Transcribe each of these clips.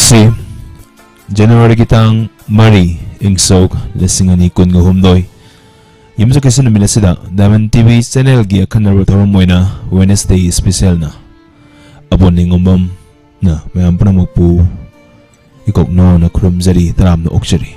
ngasi January kitang Mari Ingsog Lesingan ikon nga humdoy Yim sa kasi namila sila Daman TV channel gi akan narotorom mo na Wednesday special na Abon ni ngumbam na mayam pa na magpo Ikok no na krum zari taram na okshari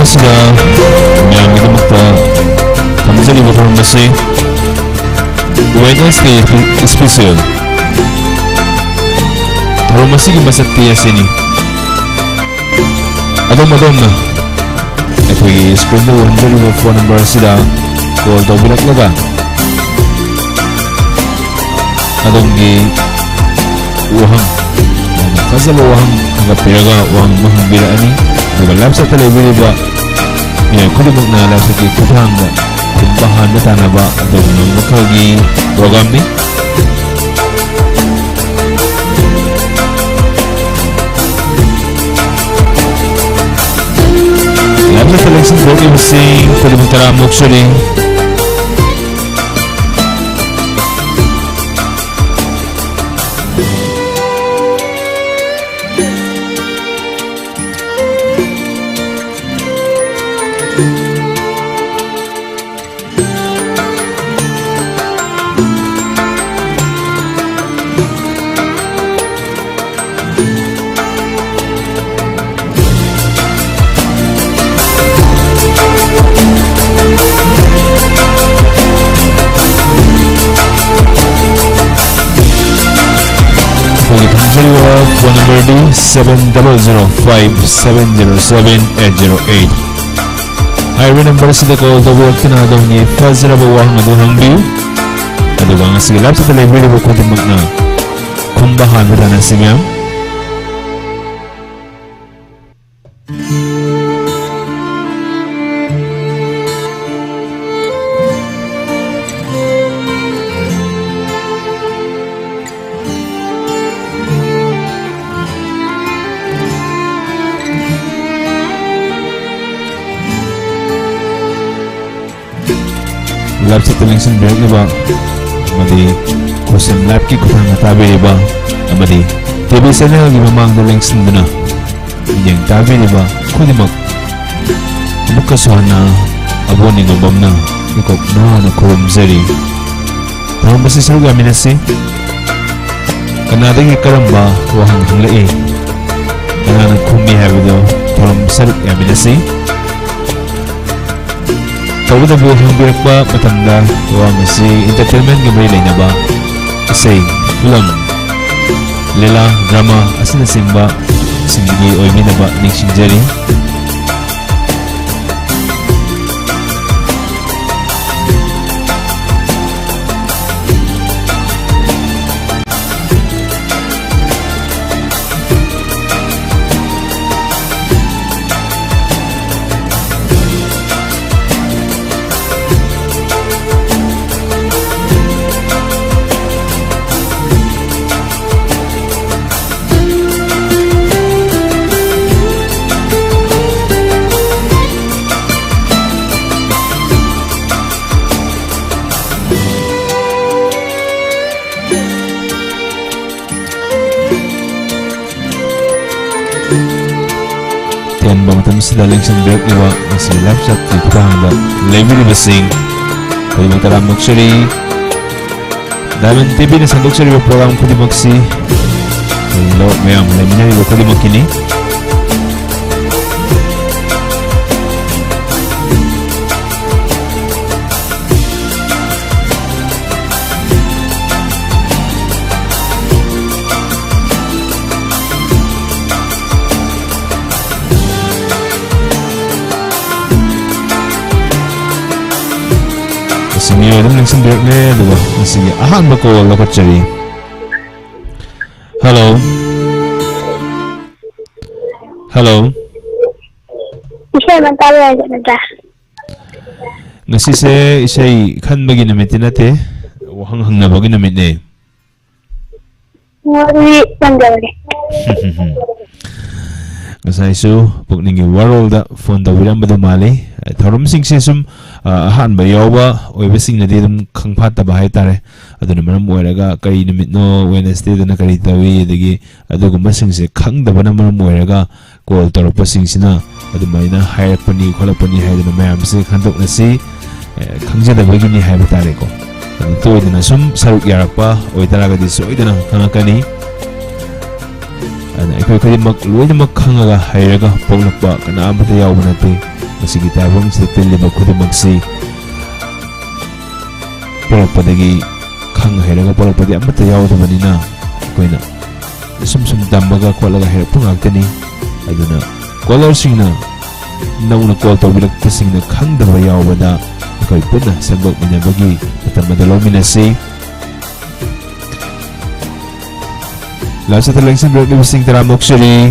Sila yang kita magpa kami sa libo from Masay Wednesday special Taro masih masat tiya sini Adom na Ito i-screen na ang libo phone number sila Kung daw bilat laga Adong di Uhang Kasal uhang Hanggang piraga Uhang mahang bilaan ni Nagalap sa talibili ba Ngayon ko limang nalap sa kikutang na kumbahan na tana ba Adong nang makagi program ni Alam na talang sa program sing ko limang taramok suri phone number D 7005707-808 highway number sila ko double tinadong ni Fazira Bawang Maduhang View Adugang nga sigilap sa delivery mo kung timag na kumbahan mo na singyam lab sa tuling sunberg na ba amadi kusem lab ki kutang natabi ba amadi TV sa na gimamang tuling sundu na yung tabi ba kuni mag bukasuhan na abon ni ngambam na ikok na kurum zari tahong basi sa lugar minasi kanadang ikaramba wahang hanglai kanadang kumi habido tahong saruk ya minasi Tawa na buhang birak ba matanda Wang si entertainment gamay na ba Kasi film Lila, drama Asin na simba Singgigi o imi na ba Ning singjari Yan ba matang sa daling siyang break niwa ang silap sa tiputang ba library basing kaya magtaram luxury damin TV na sa luxury ba program ko di magsi hello mayam laminari ba ko di magkini Sige, alam lang siyang direct na diba? Sige, ahan ba ko lakot siya Hello. Hello. Isay man tayo ay nada. Ngasi se isay kan bagi namit nate. Wahang hang na bagi namit ne. Ngari pandawali. Ngasay su pag ningi world da phone da wilang badumali. Thorum sing sesum ahan ba yawa oi basing na dum khangphat ta bahai tare. Aduna manam oiraga kari namit no Wednesday da na kari tawi dagi adugumba sing se khang da bana manam oiraga call torpa sing sina adumaina hairapani kholapani haidana mayam se khandok na si khangjada bagini haiba tare ko to idana sum saruk yarakpa oitaraga di soidana khangakani ana ikoi khadi mak loina mak khangaga hairaga poglakpa kana amata yawba nate masigi tabang sa tilliba khudimak si porokpadagi khang hairaga porokpadi amata yawdamanina koina sum tambaga kholaga hairapung aktani aduna caller singna nauna call tawbilak pasingna khangdaba yawbada ikoi puna sabak minabagi matamada lominasi Lasa talangsing break libasing taramok siri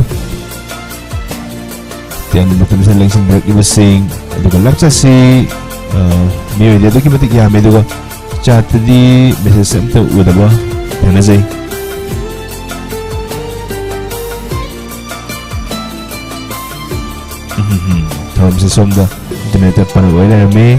tiyan matamisa talangsing break libasing aduga laksa si Miri dia doki matik yame aduga chat di message samta udaba yana zay Taram sa somda internet at panaway na rami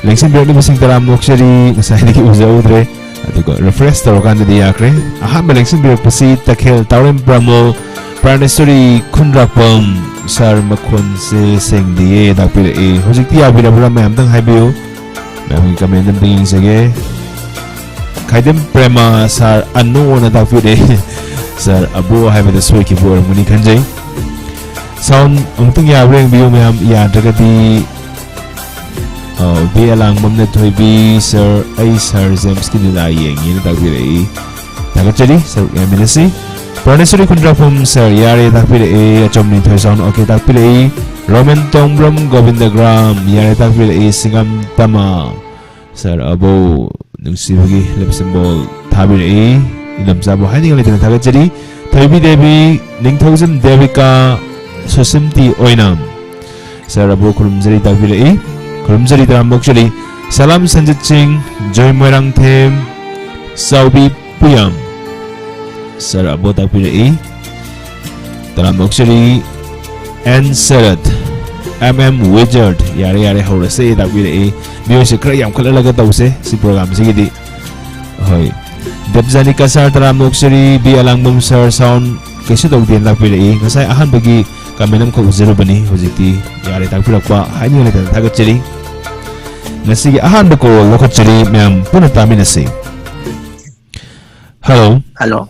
langsing break libasing taramok siri nasay niki uza udre aduga refresh taro kanda di yakre ahan balangsing birak pasi takhel taurim bramo pranestori kunrakpam sar makon se seng diye dakpila e hojik tiya bila bura mayam tang haibiyo mayam ki kamen nam tingin sage kaidem prema sar anno na dakpila e sar abu haibada soy ki buwar muni kanjay sound amtung yabreng biyo mayam yadragati Bi alang mamna toy bi sir ay sir James kinilayeng yun tagpilay tagachari sir eminasi pranesuri kundrapum sir yari tagpilay achom ni toy sound okay tagpilay Roman Tongbram Govindagram yari tagpilay singam tama sir abo nungsibagi lepsembol tabilay inamsabo hai ningal itan tagachari toy bi debi ningthausan devika susimti oinam sir abo kulumjari tagpilay Kurumjari taramok jari Salam Sanjit Singh Joy Moirang Them Saubi Puyam Sir Abo Takpilai taramok jari N Sarat MM Wizard Yare haura se takpilai Biyo si kaya yam kalalaga tau se si program si gidi Hoy Debzani Kasar taramok jari Bi alang mum sir sound Kasi tau din takpilai Ngasay ahan bagi kami nam ko uzero bani hojiti yare takpilakpa Haini ngalita tagat jari Nasi ahan bako lokot jari Mayam punatami nasi Hello Hello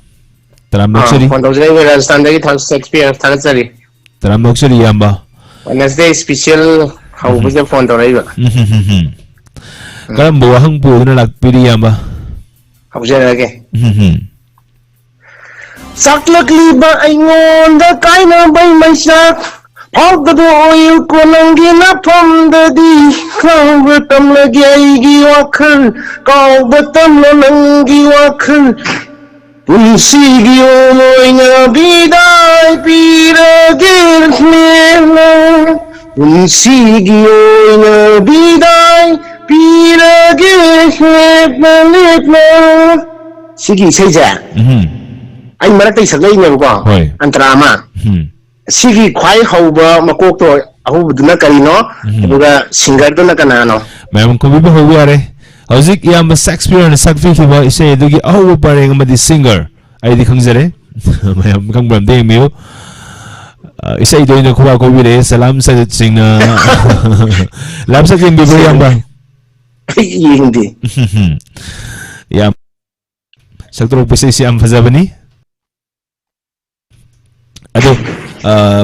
Taramok jari Pondok jari Rajasthan dagi Shakespeare tagat jari Taramok jari yamba Wednesday special How was the phone to raiba Karam buwahang po na lakpili yamba How was it Saklakli ba ay ngonda kay na bay may sak Pagkado oil ko nang ginapam dadi Kau batam lagi ay giwakal Kau batam na nang giwakal Punsigyo mo'y nga biday Piragir nila Punsigyo'y nga biday Piragir nila Sige, sayja Ay maratay saglay niya ko ang drama. Sige kway hauba makokto ako duna karino aduga singer do na kanano. Mayam ko biba hobi are. Hauzik yam Shakespeare na sagfi kiba isay dugi ahu pare ng madi singer. Ay di kangjare. Mayam kang bramde miyo. Isay do na kuha ko bile Salam Sanjit Singh na lapsa kin biba yam ba. Ay hindi. Yam. Sakto pisa siyam fazabani. Ado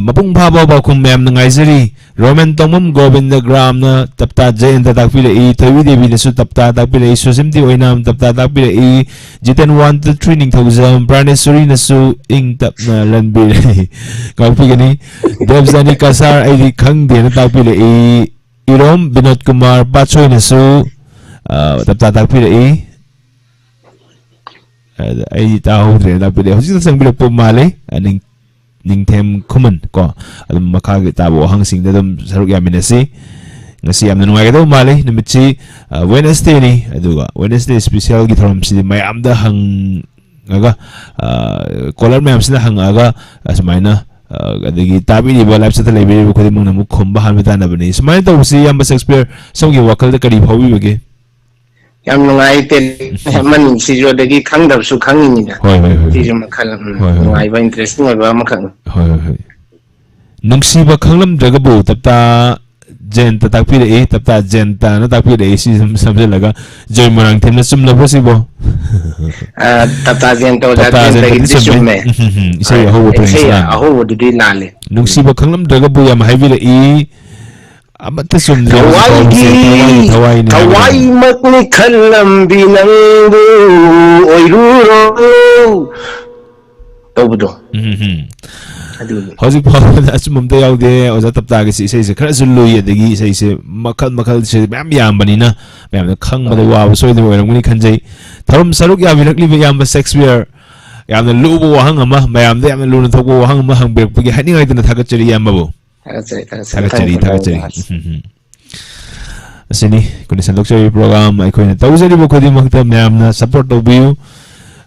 mapung bhabaw ba kung mayam na ngaysari Roman Tongmam Govindagram na tapta jayan tatakpila i tawi devi na su tapta takpila i susimti oinam tapta takpila i jitan 1 to 3 ning thawzam pranesuri na su ing tap na lanbil kagpi gani Devzani Kasar ay di kang di na takpila i Irom Binod Kumar Pachoy na su tapta takpila i ai tahu na pede hosi sang bila pom male ning them common ko adum makha ge tabo hang sing dadum saruk yaminasi ngasi amna nungai ga male nimitsi Wednesday ni aduga Wednesday special gi thoram si mayam da hang aga caller mayam sina hang aga asmaina adagi tabi ni live sa live ko di mong namu khomba han meta na bani smaina to si yamba Shakespeare song gi wakal da kari phawi bage yam nungai ten man si jo dagi khang dab su khang ni da hoi si jo makal nungai ba interesting ba makang hoi nungsi ba khanglam daga bu tapta jenta takpi re tapta jenta na takpi re si samse laga joy marang them na sum na possible tapta jenta ja jenta gi sum me isai ho bo isai ho du di nale nungsi ba khanglam daga bu yam haibi re amata sum Tawai makni khalam binangu oiruro tobudo Hozik pa asumum da yaude oza tapta ga si sei khara zului adagi sei se makal se mem yam banina mem da khang ba da wa soi da oirang ni khanjai tharum saruk ya birakli ba yam ba Shakespeare yam da lu bo hang ama mayam da yam lu na thok bo hang ma hang bek gi haning ai da thagat cheri yam ba bo Tagachari asini kuni sandok chari program ai koina tawzari bo khodi makta mayam na support to biu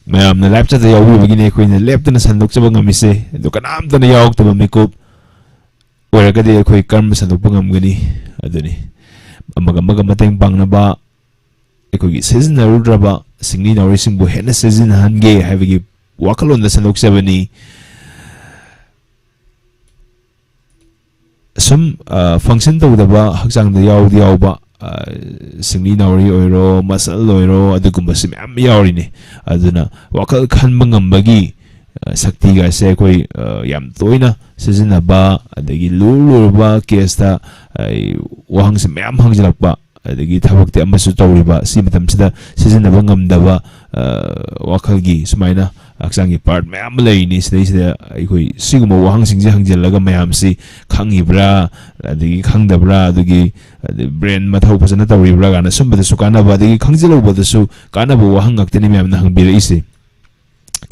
mayam na live chat yaw bi begini koina left na sandok chaba ngamise do kanam ta na yaw to mikop wera gadi koi karm sandok pangam gani aduni amaga mateng pang na ba ko gi season na rudra ba singni na racing bo hena season hange have gi wakalon na sandok chabani sum function to the ba hakjang da yaw ba singli nauri oiro masal oiro adugumba sim am yauri ni aduna wakal khan bangam bagi sakti ga se koi yam toina sizina ba adagi lulu ba kesta wahang sim am hangjak ba adagi thabak te amasu tawri ba si matam sida sizina bangam da ba wakal gi sumaina aksangi part mayam lay ni sida koi siguma wahang singje hangjelaga mayam si khangibra adagi khangdabra adagi brain mathau phasana tawribra gana sumbada su kana ba adagi khangjelo bada su kana bo wahang akteni mayam na hangbira isi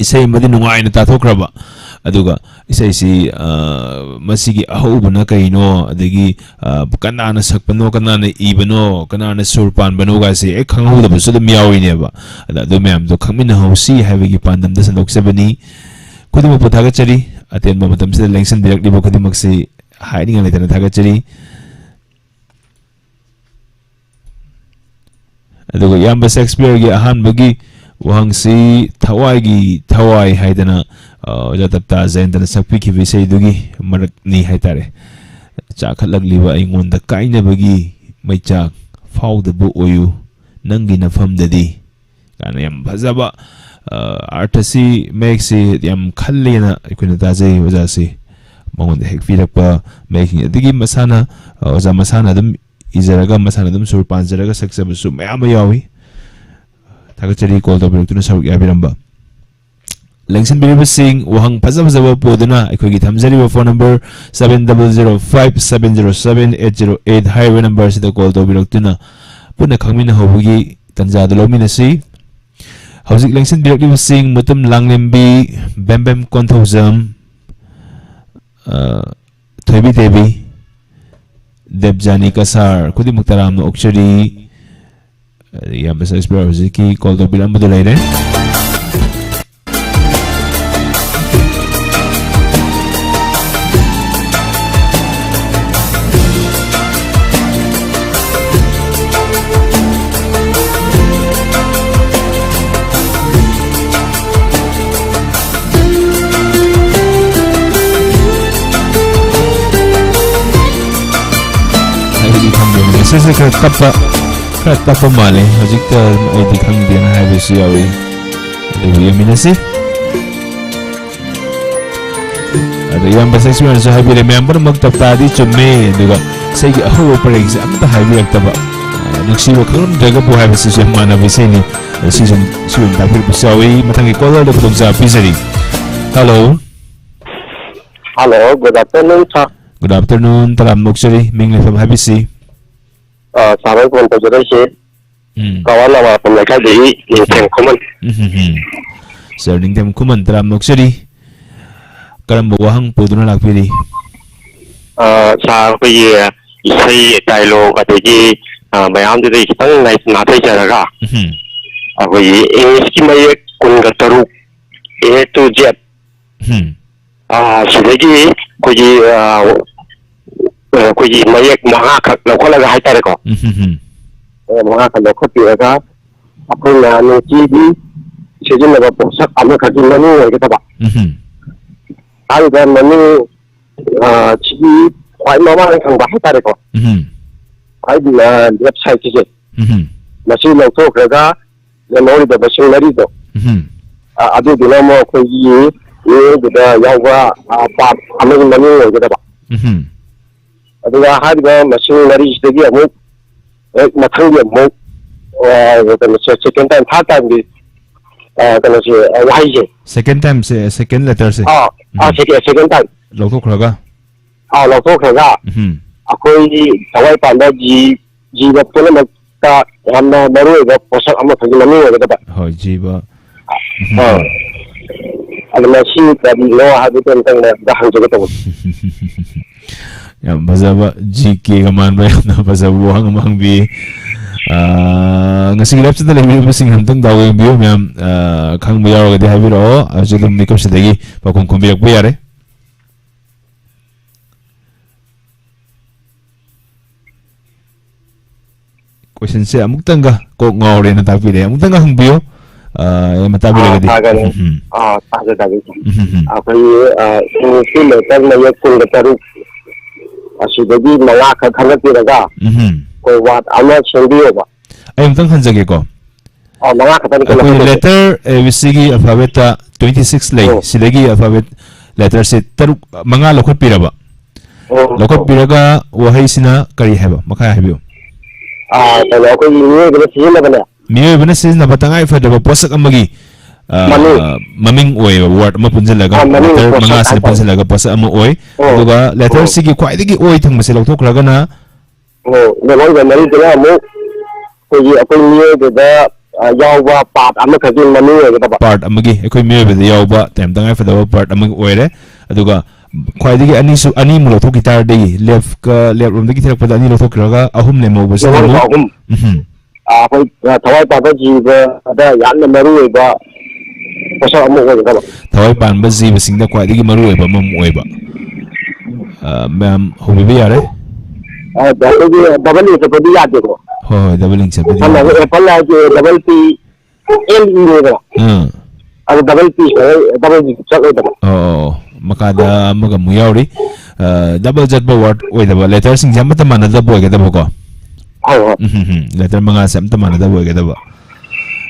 isai madi nungai na tathokraba aduga isai si masigi ahubana kaino adagi kanana sakpano kanana ibano kanana surpan bano ga si ek khanghu da su dum yawi ne ba adu mayam do khangmin hausi habigi pandam da sanok sebani kudum puthaga chari aten ma matam se lengsan directly bo khudimak si hiding ale tana thaga chari aduga yamba Shakespeare gi ahan bagi wahang si thawai haidana jatapta zaindana sakpi ki visay dugi marak ni haitare chakhalagli ba ingon da kaina bagi mai chak fauda bu oyu nangi na famdadi kana yam bhazaba artasi maxi yam khallena ikuna tajai wajasi mangon da hek firakpa making adigi masana oza masana dum izaraga masana dum sur panjaraga saksabu su mayam yawi Tagachari call to Birtuna Saruk Yabiramba. Lengson Biriba Singh, Wahang Pazabazava Poduna, Equigi Tamzari phone number 7005-707-808, highway number Sita call to Birtuna. Puna Kamina Hobugi, Tanza the Lominasi. Housing Lengson Biriba Singh, Mutum Langlembi, Bembem Kontozam, Tobi Devi, Debjani Kasar, Kudi Muktaram Okshari. Yang besar Shakespeare Ziki call to bilang betul lain Saya kata Kata pemale, hajik ta ay di kang din hai besi awi. Ada yamin nasi. Ada yang bahasa Shakespeare sa hai bi remember magtap tadi chumme duga. Say aho par exam ta hai bi agtaba. Nuksi wa kang daga po hai besi sa mana besi ni. Season ta bir besi awi matang ikola da putong sa pisari. Hello. Hello, good afternoon, sir. Good afternoon, talam nuksari ming lefam hai besi. Sabai pun terjadi sih. Kawan nama pembaca di Lingkeng Common. Sir Ningtem Kuman Taram Noksari Karam Wahang Puduna Lakpiri Sa bây isai dialogue at the mayam de kitang night natai jaraga we English ki may kungataru A to Z sidagi kuji mayak mga kakalaga haitare ko mga kalakotiraga apun na TV sejin na po sak ama kakin manu kita ba ay ga manu chi kwai mama ang ba haitare ko ay na website ji machine lo to kaga na nori da bashin lari do adu dinamo ko yi da yawa pa ama manu kita ba aduga hadiga machine lari dagi amu mathang amu second time third time di second time se second letter se second time Lautok Raga lautok raga akoi tawai panda jiba pula ta hamna baru ga posak ama thagi mami ga ba hoi jiba almasi tadi lo hadu tentang da hang jaga to ya bazaba GK kaman ba na bazaba hang mang bi ngasi lab sa dali basing hantang daw yung bio ma'am khang mo yaro ga di habiro ajudum ni kapsa dagi pa kung kumbiyak po yare question se amuk tanga ko ngawre na tapire amuk tanga hang bio matapire ga di taga akoi si letter na yakun ga taru asidagi mala ka khangatiraga koi wat ama sendio ba ay amtang hanjage ko mala ka tan koi letter abcd alphabet 26 lay silagi alphabet letter se taruk manga lokot piraba lokot piraga wahai sina kari heba makaya hebio talo ko ni ga sina bana miyo bana sina batangai fa da posak amagi maming oy word ma punjalaga letter manga sila punjalaga posak ama oy aduga letter sigi kwai digi oy thang masila loktok raga na ne boy ga mari dela mu ko yi akoi ni da yawa part ama khajin manu ga ba part amagi akoi miyo be yawa tem tangai fa da part amagi oy re aduga kwai digi ani su ani mu loktok gitar de left room digi thak pa ani loktok raga ahum ne mo basi mu akoi thawai pa ji da yan na maru ba posak ama oy ga ba thawai pan ba ji basing da kwai digi maru ba mam oy ba ma'am hobi be yare double is ko di yade ko doubling se be हम Apple है जो double P L E होगा अब double P है double चक होगा makada maga muyauri double jet ba word oi da letter sing jam ta mana da boy ga da ko letter manga sam ta mana da boy ga da ba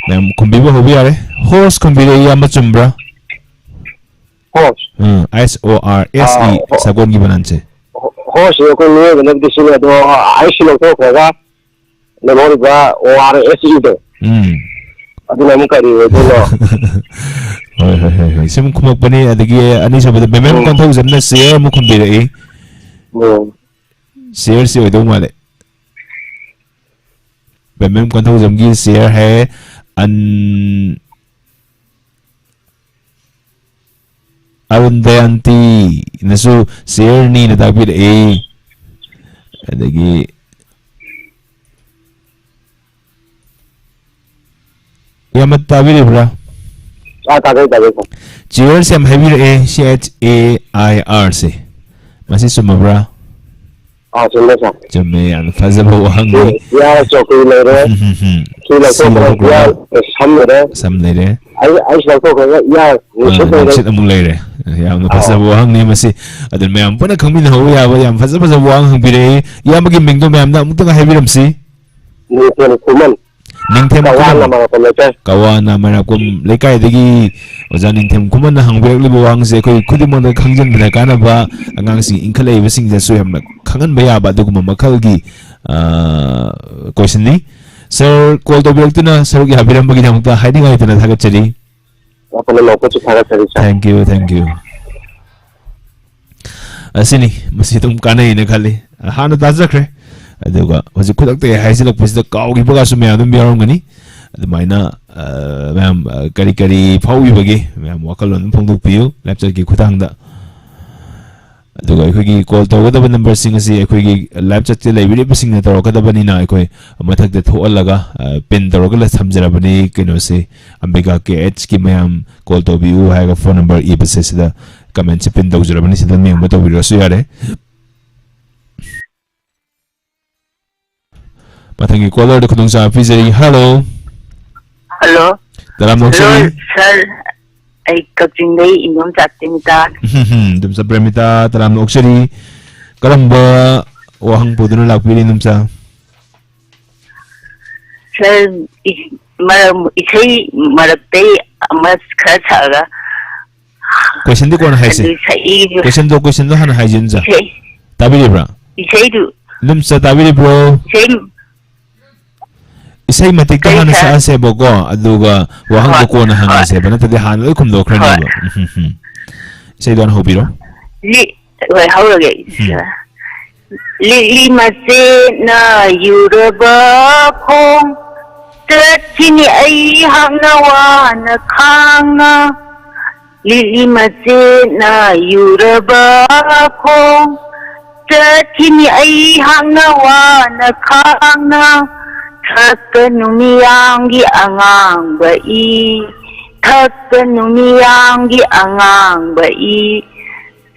mem kumbi ba hobi are horse kumbi re ya machumbra horse S O R S E sagon gi bananche horse ko ni ga na disi do I shilo to ga na mo ga O R S E do adu na mo kari do lo sim kumak pani adagi ani sabada memem kan thau jamna share mu khumbi re share se odo male memem kan thau jamgi share hai an arundayanti nasu share ni na tapir adagi yamat tabir bra cheer se heavy CHAIR se masih semua bra sunnah sa jamme yan fazaba wangi ya chokui lere kila ko ya sam lere ai sa ko ya shit amul lere ya no fazaba wangi masih adun me am puna khangmi na ho ya ba yam fazaba wang hang bire ya magi mingdo me am na mutung heavy ram si ni ken kuman Ningtem kawana marakum lekai dagi oja ningtem kuman na hangbek libo wang se koi khudimang da khangjan bla kana ba angang sing inkhale ba sing ja so yam khangan ba ya ba duguma makal gi question ni sir call to beltu na sir gi habiram bagi namta hiding ai tana thagat chari apne loko chu thagat chari thank you asini masi tum kana ina khali hana tajakre aduga hoji khudak te haisi lak pusida kaw gi baga su me adum biaram gani adumaina ma'am करी करी फाउबगे ma'am वकलोन फोंदोकपियु लैपचर की खुदांगदा अखोगी call तौगदब number सिंग असि अखोगी लैपचर ते लेबिरिब सिंग तौरकदबनिना अखोई मथक ते थोअलगा pin तौरगला थमजरबनी कइनोसे Ambika K H की ma'am call तौबियु हायगा फोन नंबर इबसे सिदा कमेंट से पिन तौजरबनी सिदा मेंग तौबिरसु यारे मथंगी कॉलर खुदुंसा पिजरी हेलो हेलो तराम नोक्सरी सर आई कक्चिंग दे इनोम चात्तिमिता दुमसा प्रेमिता तराम नोक्सरी करंबा वहंग पुदुना लाकपिरी नुमसा सर इसै मरक्तै अमस खर छागा क्वेश्चन दि कोन हाइसे क्वेश्चन दो हन हाइजिनजा ताबिरिब्रा इसै दु नुमसा ताबिरिब्रो isai matik ta hana sa se bogo aduga wahang ko na hana se bana tadi hana loi khumdo khrani ba isai don hobiro li wai hauge li ma se na yuraba khong tachini ai hang na wa na khang na li ma se na yuraba khong tachini ai hang na wa na khang na Thakkanumiyanggi angang bai Thakkanumiyanggi angang bai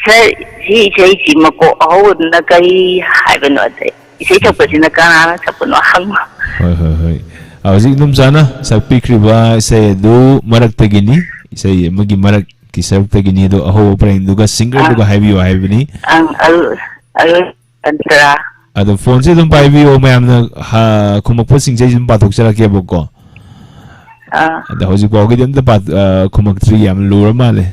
si mako awud na kai haibano ate isai chapasina kana chapano hang hoi awji num jana sakpi kriba isai du marak tagini isai magi marak ki sak tagini do aho brain duga singer duga haibini ang al antara अद phone से तुम पाई भी हो मैं हमने हाँ कुमक सिंह से तुम बात हो चला क्या बोको अद हो जी बोगे तुम तो बात कुमक थ्री हम लूर माले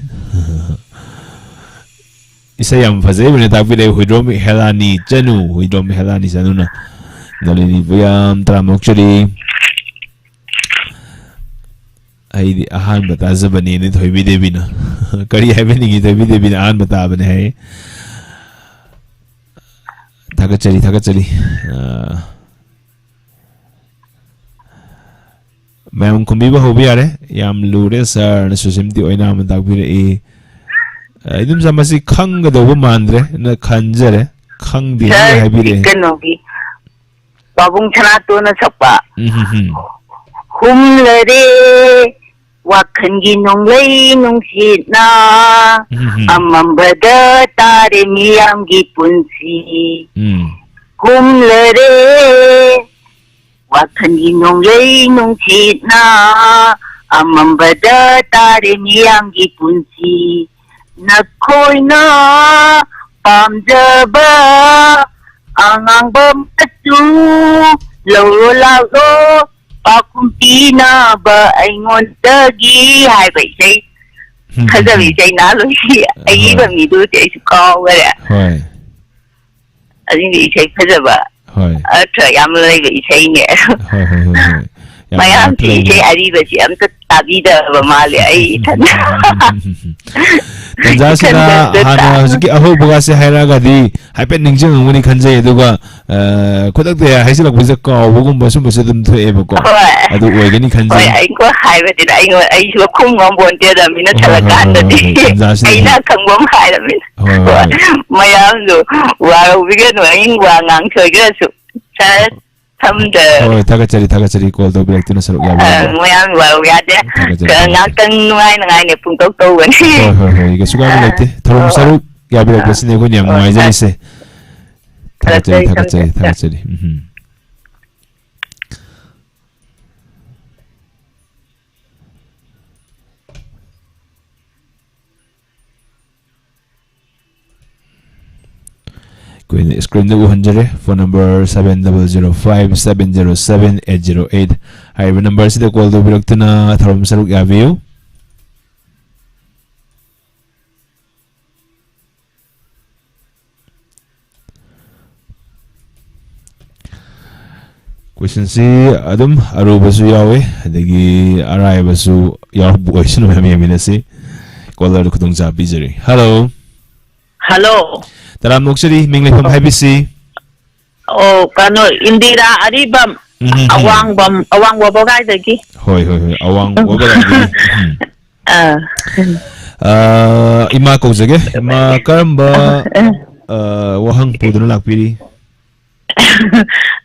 इसे हम फंसे बने ताकि भी हुईड्रोम हेलानी चनु ना नलिनी व्यायाम त्रामोक्चरी आई आहान बता जबनी ने थोड़ी भी देवी ना करी है भी नहीं थोड़ी भी देवी ना आहान बता बने है थागचरी मैम कुंबीबा होबी यारे याम लूरे सर न सुसिमती ओइना मन ताकबिरे इदुम समसी खंग दोबो मांद्रे न खंजरे खंग दि हाबिरे कनोगी बाबुंग छना तो न Sapa humlare wakhangi nonglei nungsina amambada tare miyamgi punsi humlare wakhangi nonglei nungsina amambada tare miyamgi punsi nakhoina pamjaba angangba matu lo lao pakumpina ba aingon dagi hai bai sai kaza bi sai na lo shi ai ba mi do sai su ko wala hoi ai ni sai kaza ba hoi atra yam lai bi sai ne hoi mayam ti sai ari ba si am ta tabi da ba ma le ai tan Tanjasina hana hujiki aho buga se hairaga di haipe ningjing nguni khanje aduga khodak de haisila buja ka bugum basum basum dum thoe bako adu oigani khanje ai ko haiba de ai su khum ngom bon te da mina chala kan da di ai na khangom hai da min mayam do wa biga no ai wa ngang choi ga su cha tham de oi thagachari call do black tuna saru ya mayam wa ya de ka na kan ngai ne pung tok to wan hoi ga suga black te thorom saru ya black besine ko nyam ngai jai se thagachari Screen the Wuhanjare phone number 7005707808 High number si the call do bilog na Thorom Saruk Yaviu question si adum aru basu yawe adagi arai basu yaw boy sino yami si caller kudung sa bizari hello Taram Noksari, Mingley from Habisi. Oh, Kano, Indira Aribam, awang bogai dagi hoi awang bogai ima ko jage ima karamba wahang puduna lakpiri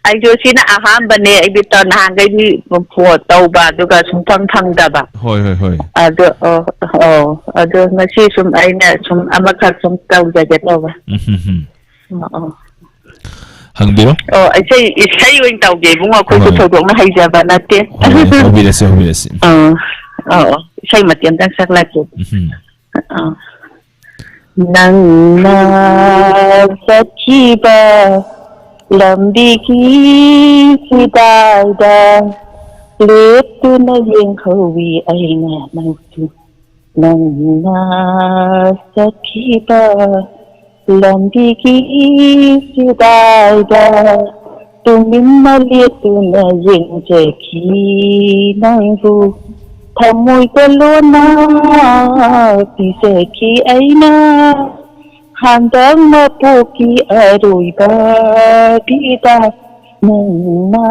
ai jo sina aham bane ai biton hangai ni pho tauba duga sum thang da ba hoi ado ngasi sum aina sum amakha sum tau jage to ba hangbiro ai sei wing tau ge bunga ko ko thodok na hai ja ba na te obvious sei matiam dang sak la chu nang na sachiba lambi ki hidayda letu na yeng khawi aina nang tu nang na sachiba lambi ki hidayda tumimma letu na yeng jeki nang tu thamoi kalona piseki aina handang mapoki aruiba bida nana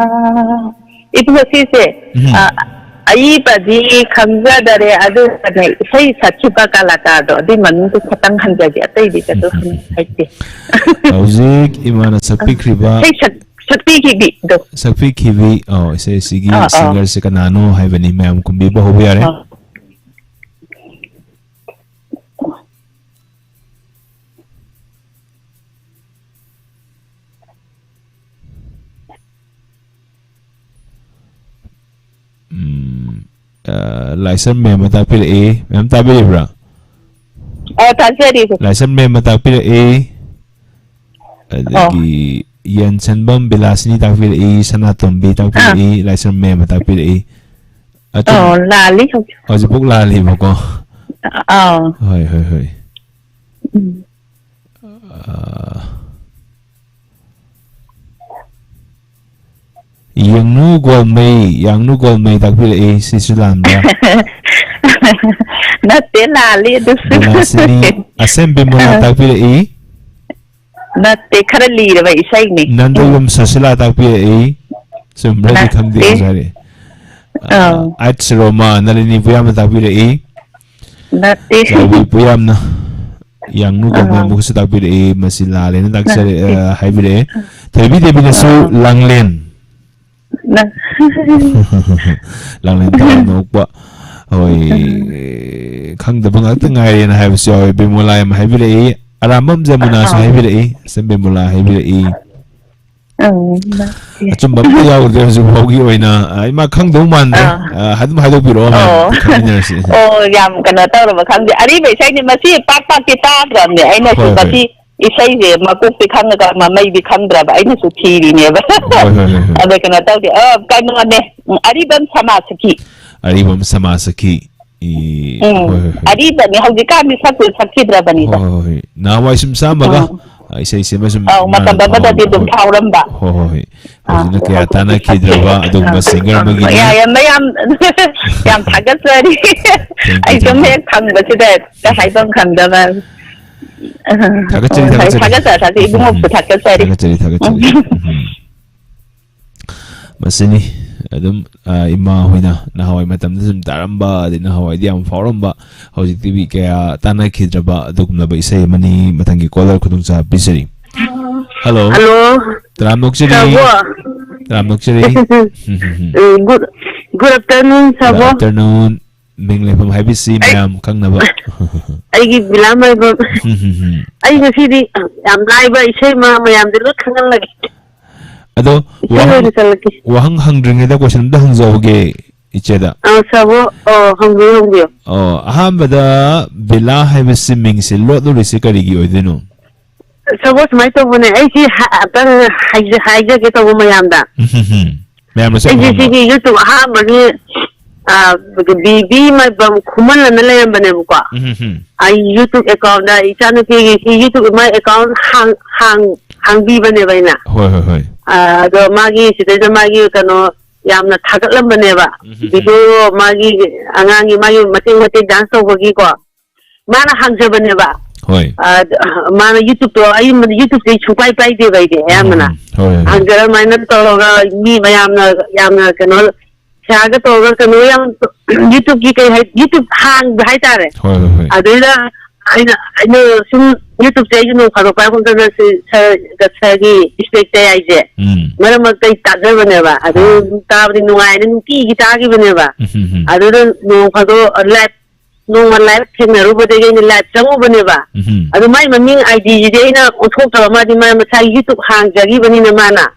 itu sise ai badi khangja dare adu sai sachiba kalaka do di manu tu khatang hanja ji atai di to haite music imana sapikriba sakti kibi do sakti kibi ise sigi singer se kanano haibani ma'am kumbi ba hobi are license में मता फिर ए ma'am ताबे ब्रा ताजरी license में मता फिर ए अदगी यंसनबम बिलासनी ता फिर ए सनातम B ता फिर ए license में मता फिर ए लाली हजुर लाली बको होय Yang nu gol mai tak pil e sisulam da. Natte lali du sini asem bimula tak pil e. Natte kharali ra bai sai ni. Nandum sasila tak pil e. Sumra di kham di sare. At Roma nalini puyam tak pil e. Natte puyam na. Yang nu gol mai mu tak pil e masila le na tak sare hai pil e. Tapi dia bila su langlen. Lang lên tao nó quá rồi khăng tập ngắt từng ngày này hay rồi bị mua lại mà hay bị đấy làm mắm giờ mua nào hay bị đấy xem bị mua lại hay bị đấy 좀 바쁘다고 그래서 보기 오이나 이마 강동만 하도 하도 비로 강이냐시 얌 kana tao mà khang ari be sai ni ma si pak kita ram ne ai na su ba si isai je ma ku pi khang ga ma mai bi khang dra ba ai na su thi ri ne ba abe kana tao de kai no ne ari bam sama saki ari ba ni hauji ka mi sakki dra ba ni ta na wai sim sama ga isai se ma sum mata ba ba di dum thauram ba hoi hojina kaya tana kidraba adum ma singer magi ya yam thagat sari ai dum he khang ba si da ta hai bang khang da ba thagat sari ibu mo thagat sari masini adum ima hoina na hawai matam sum taramba de na hawai diam foramba hoji tv kaya tana kidraba adum na ba isai mani matangi caller khudung sa bisari hello Ram Nokchiri good afternoon sabo good afternoon mingle pam habisi ma'am kang na ba ai gi bilamai ba ai ngasi di am lai ba isai ma mayam de lut khangal lagi ado wahang hangdring da question da hangzoge icheda sabo hangbi ahambada bila habisi mingse lot lo risikari gi oideno sabo smai to bune ai si tan haija ke to mayam da mayam so ai si gi youtube ha mani bibi mai bam khuman na le bane bu ko ai youtube account da ichanu ke gi youtube mai account hang bi bane baina hoi do magi sida magi kano yamna thagat lam bane ba video magi angangi magi mating dance to gi ko mana hangja bane ba Hoi. Mana YouTube to ay YouTube kay chupay pay de bay de ayamana. Ang gara mana to ga mi yamna kano saga to ga kano yang YouTube ki kay YouTube hang hai tare. Hoi. Adela I sum YouTube say no karo pa ko ga sa gi expect ay je. Mara mag kay taga bane ba. Adu ta bri nuai ni ki ta gi bane ba. Adu no karo live no one live thing ru ba de ni live changu bane ba. Adu mai maming ID de ina uthok ta ma di ma sa YouTube hang jagi bani na mana.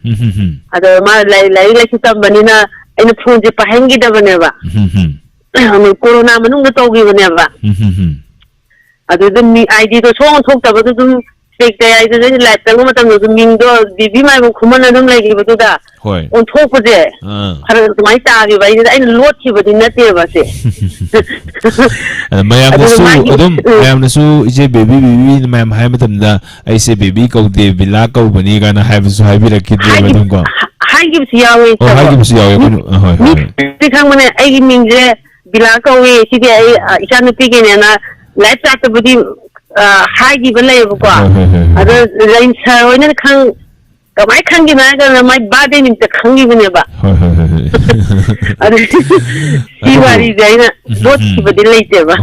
Adu ma lai sitam bani na ina phone je pa hangi da bane ba. Corona manung da to gi bane ba. Adu mi ID to song thok ta ba du fake de ID de live changu ma tam du ming do bibi mai ko khuman na dum lai gi ba du da. Hoi. On thok pa je. Har mai ta gi ba ina lot ki ba di na te ba se. mayam na su ije baby mayam hai matam da ai se baby ko de bila ko bani ga na hai su hai bi rakhi de matam ko hai gi si yawe oh hai gi si yawe ko hoi ti khang mane ai gi ming je bila ko we si de ai isa na pi ge ne na lai ta ta budi hai gi ba lai ko ada lain sa oi na khang ka mai khang gi na ga mai ba de nim ta khang gi bane ba ada si wari dai na lot ki ba de lai te ba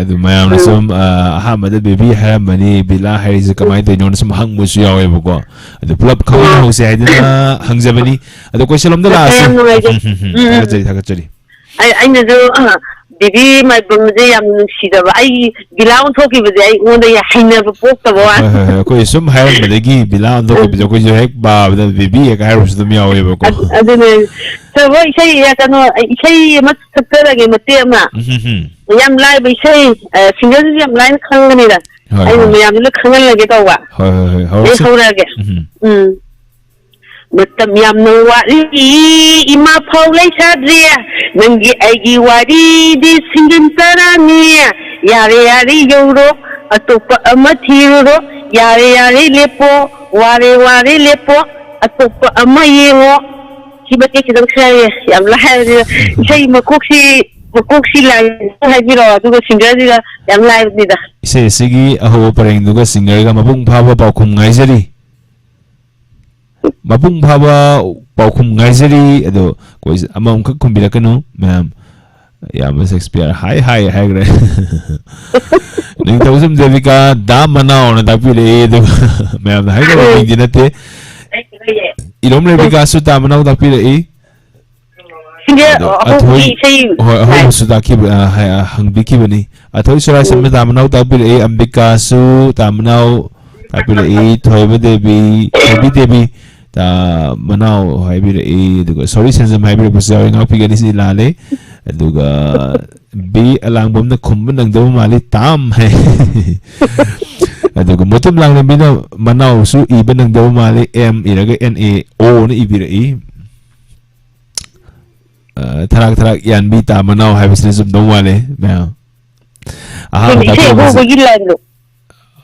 adu mayam na sum ahmad baby ha mani bila hai ze kamai to non sum hang mu su yawe ko adu plub khaw ho se ai na hang jabani adu ko salam da la se ta chari ai na do bibi mai bum je yam si da ai bila on thoki ba ai on da ya haina ba pok ta ba ko sum hai ma de gi bila on thoki ba ko je hek ba da bibi ya ka ru su mi yawe ko adu ne so wai sai ya kano sai ma sakka ge ma te ma yam lai ba sai single yam line khang ni da ai ma yam le khang la ge to wa ai ho ra ge matam yam no wa ima phau lai sa dria nangi ai gi wari di singin tarani yare yoro atopa amathiro yare lepo ware lepo atopa amayengo kibate kidang sai yam la sai makoksi la hai biro adu singer diga yam la ni da se sigi aho pareng du ga singer ga mabung phaba pa khum ngai jari mabung phaba pa khum ngai jari ado ko amam khak khum bila kanu ma'am ya ma Shakespeare hi gre ning to sum devika da mana ona da pile do ma'am hai ga ning dinate ilom le bika su da mana da pile athoi su da ki hang bi ki bani athoi sura sam da mana da pile ambika su da mana da pile thoi ba devi ta manau hai bi duga sorry senzam hai bi pusa nga pi ga ni la le duga bi alang bom na khum nang do mali tam hai duga motum lang bi na manau su i ban nang do mali m iraga na o na i bi tarak yan bi ta manau hai bi senzam do mali ma aha ta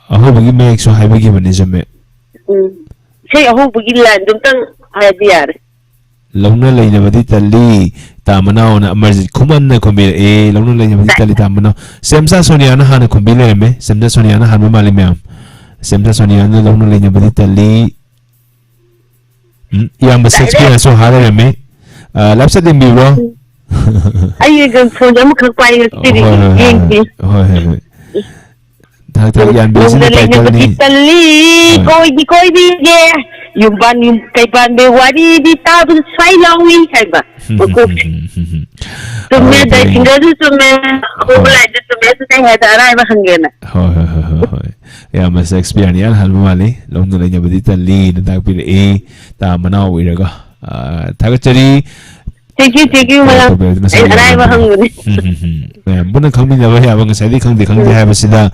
aho bagi me so hai bagi bani jame sai aho bugi lan dum tang ai biar launa leina badi tali tamana ona amarji khuman na khombi launa leina badi tali tamana semsa sonia na hana khombi le me semsa sonia na hanma mali me semsa sonia na launa leina badi tali yang ba Shakespeare so hare me lapsa dim bi bro ai gan so jam khak pai ti ri hoi ta yan bi sin tali koi di ge yung ban yung kay ban be wadi di ta bu sai lawi kai ba ko to me dai singa du to me ko lai to me to tai da rai ba hangena hoi ya ma Shakespeare yan hal mali long no nya badi tali na ta pi ta manau wi ga ta ga chari thank you mala rai ba hanguni buna khangmi na ba ya ba ngasai di khangdi hai ba sida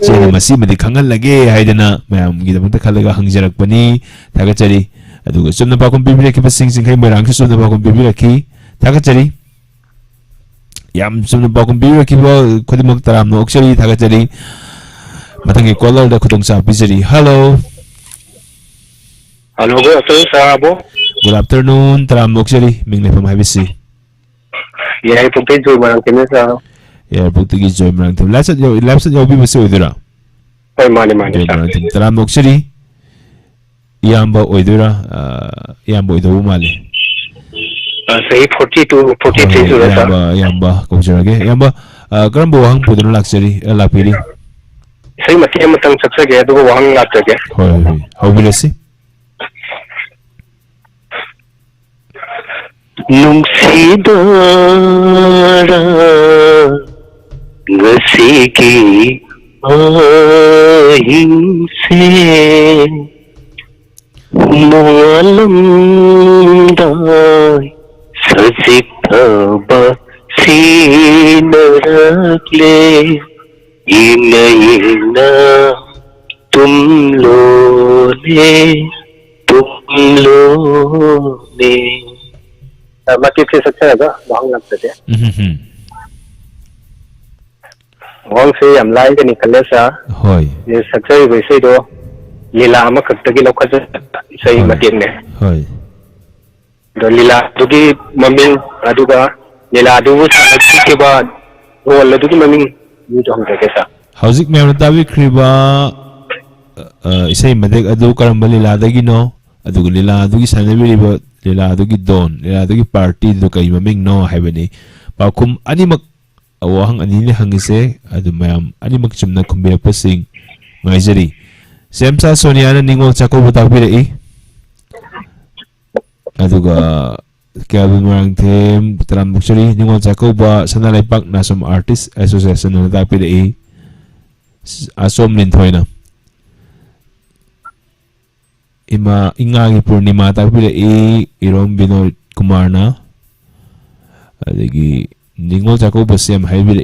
che masi madi khangal lage haidana mayam gi da khalaga hangjarak pani thaga chari adu sumna pa kom bibire ki basing sing khai merang ki sumna pa kom bibire ki thaga chari yam sumna pa kom bibire ki ba khodi mak taram no oksari thaga chari matangi caller da khudong sa bijari hello good afternoon taram oksari mingle pam habisi yeah pumpe joy marang kene sa yeah putigi joy marang lapsat yo bi basi odira Oi, mani, sir. Taram Noksiri, Iyamba Oidura, Iyamba Oidabu Mali. Say 42, 43 to sir. Iyamba, Kojurage, Iyamba, Grambo Hang Pudun Luxury, Lapiri. Say Matia Matang Saksage, do one after again. How will you see? Nungsidara Gasiki Ahimse Mualam Dai Sajitaba Sinarakle Ina Tumlone Mati से सकता है क्या वहाँ लग सकते हैं वहाँ से हम लाइन के निकलने से ये सकता है वैसे तो लीला हम करते कि लोग कैसे सही मतीन ने तो लीला तो कि मम्मी अदुगा लीला अदुगु साथी के बाद वो अल्लाह तो कि मम्मी ये तो हम कैसा हाउसिंग में मतलब भी क्रिबा इसे मदेक अदु करम लीला दगी नो अदुगु लीला अदुगी साने भी रिबो लीला अदुगी दोन लीला अदुगी पार्टी दो कई ममिंग नो है बनी पाकुम अनिमक अवहंग अनिने हंगिसे अदु मयाम अनिमक Chumna cumbia pushing misery सेमसा Sonia ने निंगोल चाको बताओ भी रही अदुगा क्या बुमरंग थे तराम बुक्चरी निंगोल चाको बा सना लाइपाक नासम आर्टिस्ट एसोसिएशन ने बताओ भी रही असोम लिंथोइना इमा इंगागी पूर्णिमा ताकबिले इरोम विनोद कुमार ना अदगी निंगोल चाको बसेम हाइबिले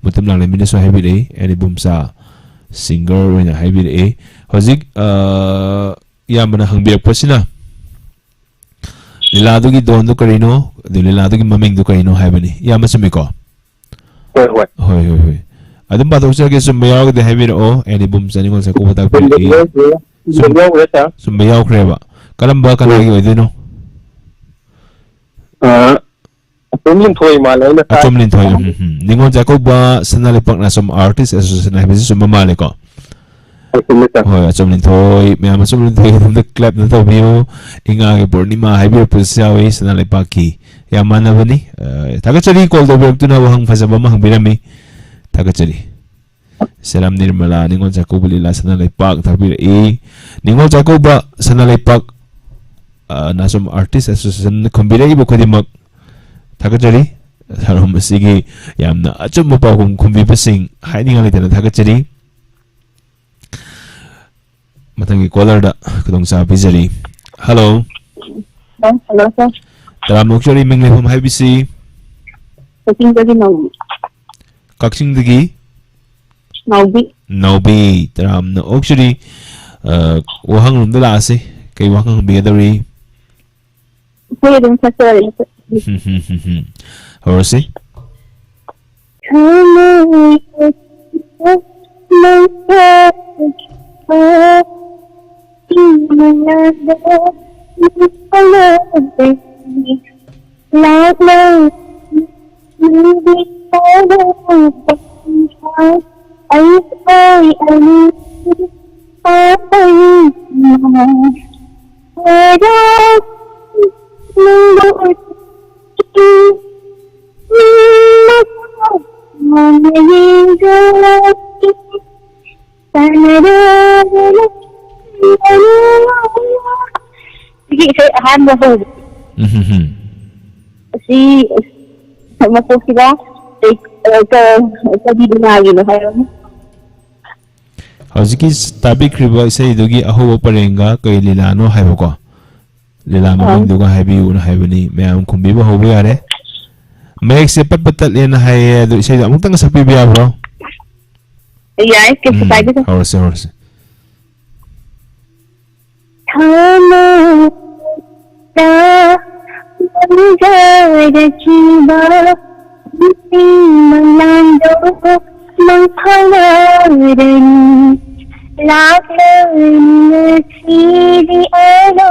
मुतम लांगले मिनेसो हाइबिले एनी बुमसा सिंगर वेना हाइबिले हजिक यामना हंगबिरक पसिना लीलादुगी दोन दो करिनो लीलादुगी ममिंग दो करिनो हाइबनी याम समिको होय अदम बात होचगे सुमयाग दे हाइबिरो any बुमसा निंगोल Chacko बताकबिले Sumbayaw kreba. Kalamba kalagi wedino. Atumlin thoy malay na. Atumlin thoy. Ningon jako ba sanalipak na som artist association na bisi sumamali ko. Hoy atumlin thoy. May amasumlin thoy the club na to biyo. Inga ke Purnima haibir pusyawi sanalipaki. Yaman na bani. Tagachari call do berto na wahang fasabama hang birami. Tagachari. Salam Nirmala ningon Jacob lila sanalaipak tapi ningon Jacob ba sanalaipak nasum artist association kombira ibu kodimak takajari harum masigi yamna achum mapa kum kumbi pasing hai ningal itena takajari matangi caller da kudong sa bizari hello sir taram nokchari mingle hum hai bisi kaksing dagi Naubi taram na actually wahang lumdala ase kay wahang bigadari pwede sa sorry Horsi I Hauski tabi kriba isai dogi aho parenga kay lilano haibako lilano minduga haibi una haibani mayam kumbi ba hobo yare mayek se patpatal yana hay do isai amutang sa pibiya bro yeah ke sa tayo horse Thama ta manjara chiba Manando mangpalaran Laglan sili ano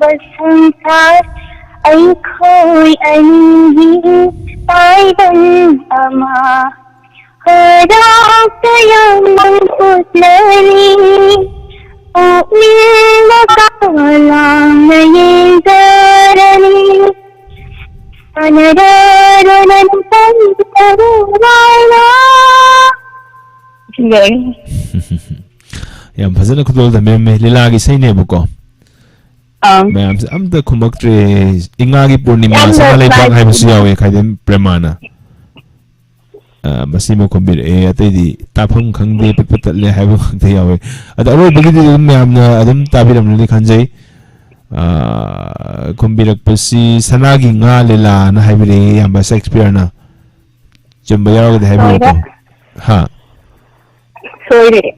basangkar Ay ko'y anhin tayong ama Karakayamang putlari Uling nakawalang nayindarani Anararanan pandarumala Sige. Yan fazana kudol da meme lilagi sai ne buko. Ma'am am da kumaktre ingagi purnima sa malay bang hay musiyawe kaidem premana. Masimo kombir atay di tapang khangde pipatalle haybo khangde yawe. At aro bagi di ma'am na adam tabiram ni khanjay kombirak pasi sanagi nga lila na haybiri yamba Shakespeare na. Jumbayaraw da haybo ko. Ha.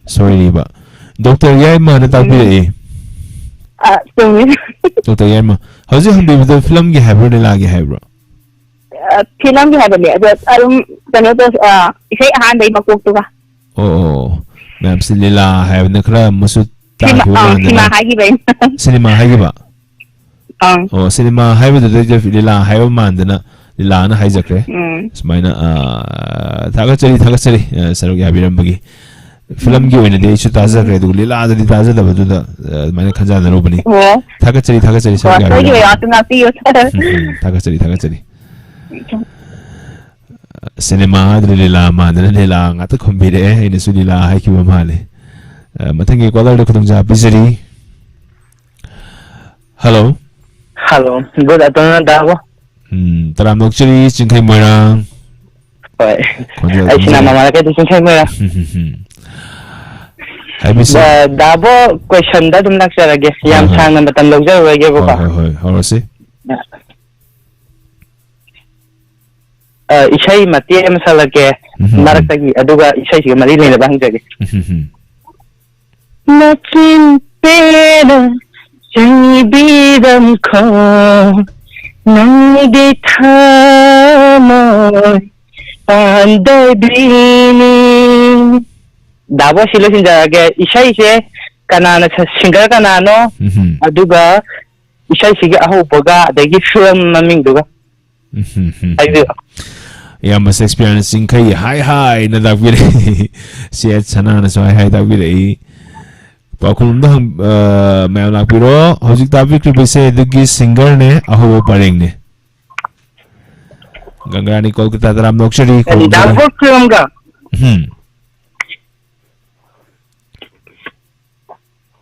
Sorry ba. Dr. Yarma na tabi Dr. Yarma. How's it hangbi with film gi haybo nila gi haybo? Film gi haybo ni. Kano to isay ahan day magkukto ka. Oo. Ma'am silila haybo na kara masut Cinema haygi ba? Cinema haygi ba? Oh, cinema haybo da lila haybo man na lila na hayjakre. Smaina thagat chali sarog yabiram bagi. Film gi oina de chu taza kre du lila da di taza da badu da mane khanja da ro bani thagat chali sarog yabiram ya tu na piyo thagat chali cinema da lila ma da lila nga ta khombi de ina su lila hai ki ba male mathangi caller de khudung ja bizari hello good afternoon dawo taram nok chiri chingkhai moirang oi ai sina mama ka tu chingkhai moirang Dabo question da dum naksarage yam sang na matan logjar wege ko ka horose isai mati em salage marakagi aduga isai sig mari le bang jage Nakin pera jani bidam ko nang di thamoy andai bini Dabo silo sinjage isai se kanana singer kanano aduga isai sige aho poga adagi film maming duga aidu ya mas experiencing kai hi na dagwile si chana na so hi dagwile pa kulum da ma la piro hojik tabi kribe se dugi singer ne aho pareng ne Gangrani Kolkata taram nokshari Dabo film ga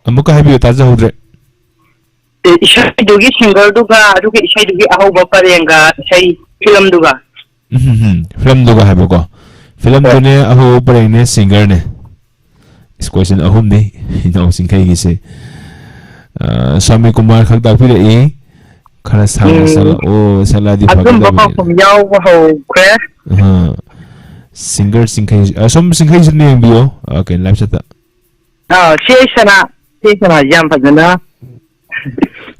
Amuka habi taza hodre isai dugi singer duga aduga isai dugi aho parenga isai film duga film duga habi ko film dune aho pareng ne singer ne is question ahum ne ino singkai gi se Swami Kumar khak ta phi re khara sang sala o sala di adum ba ko yaw ho kre singer singkai som singkai ne bio okay live chata Sesana yam pagana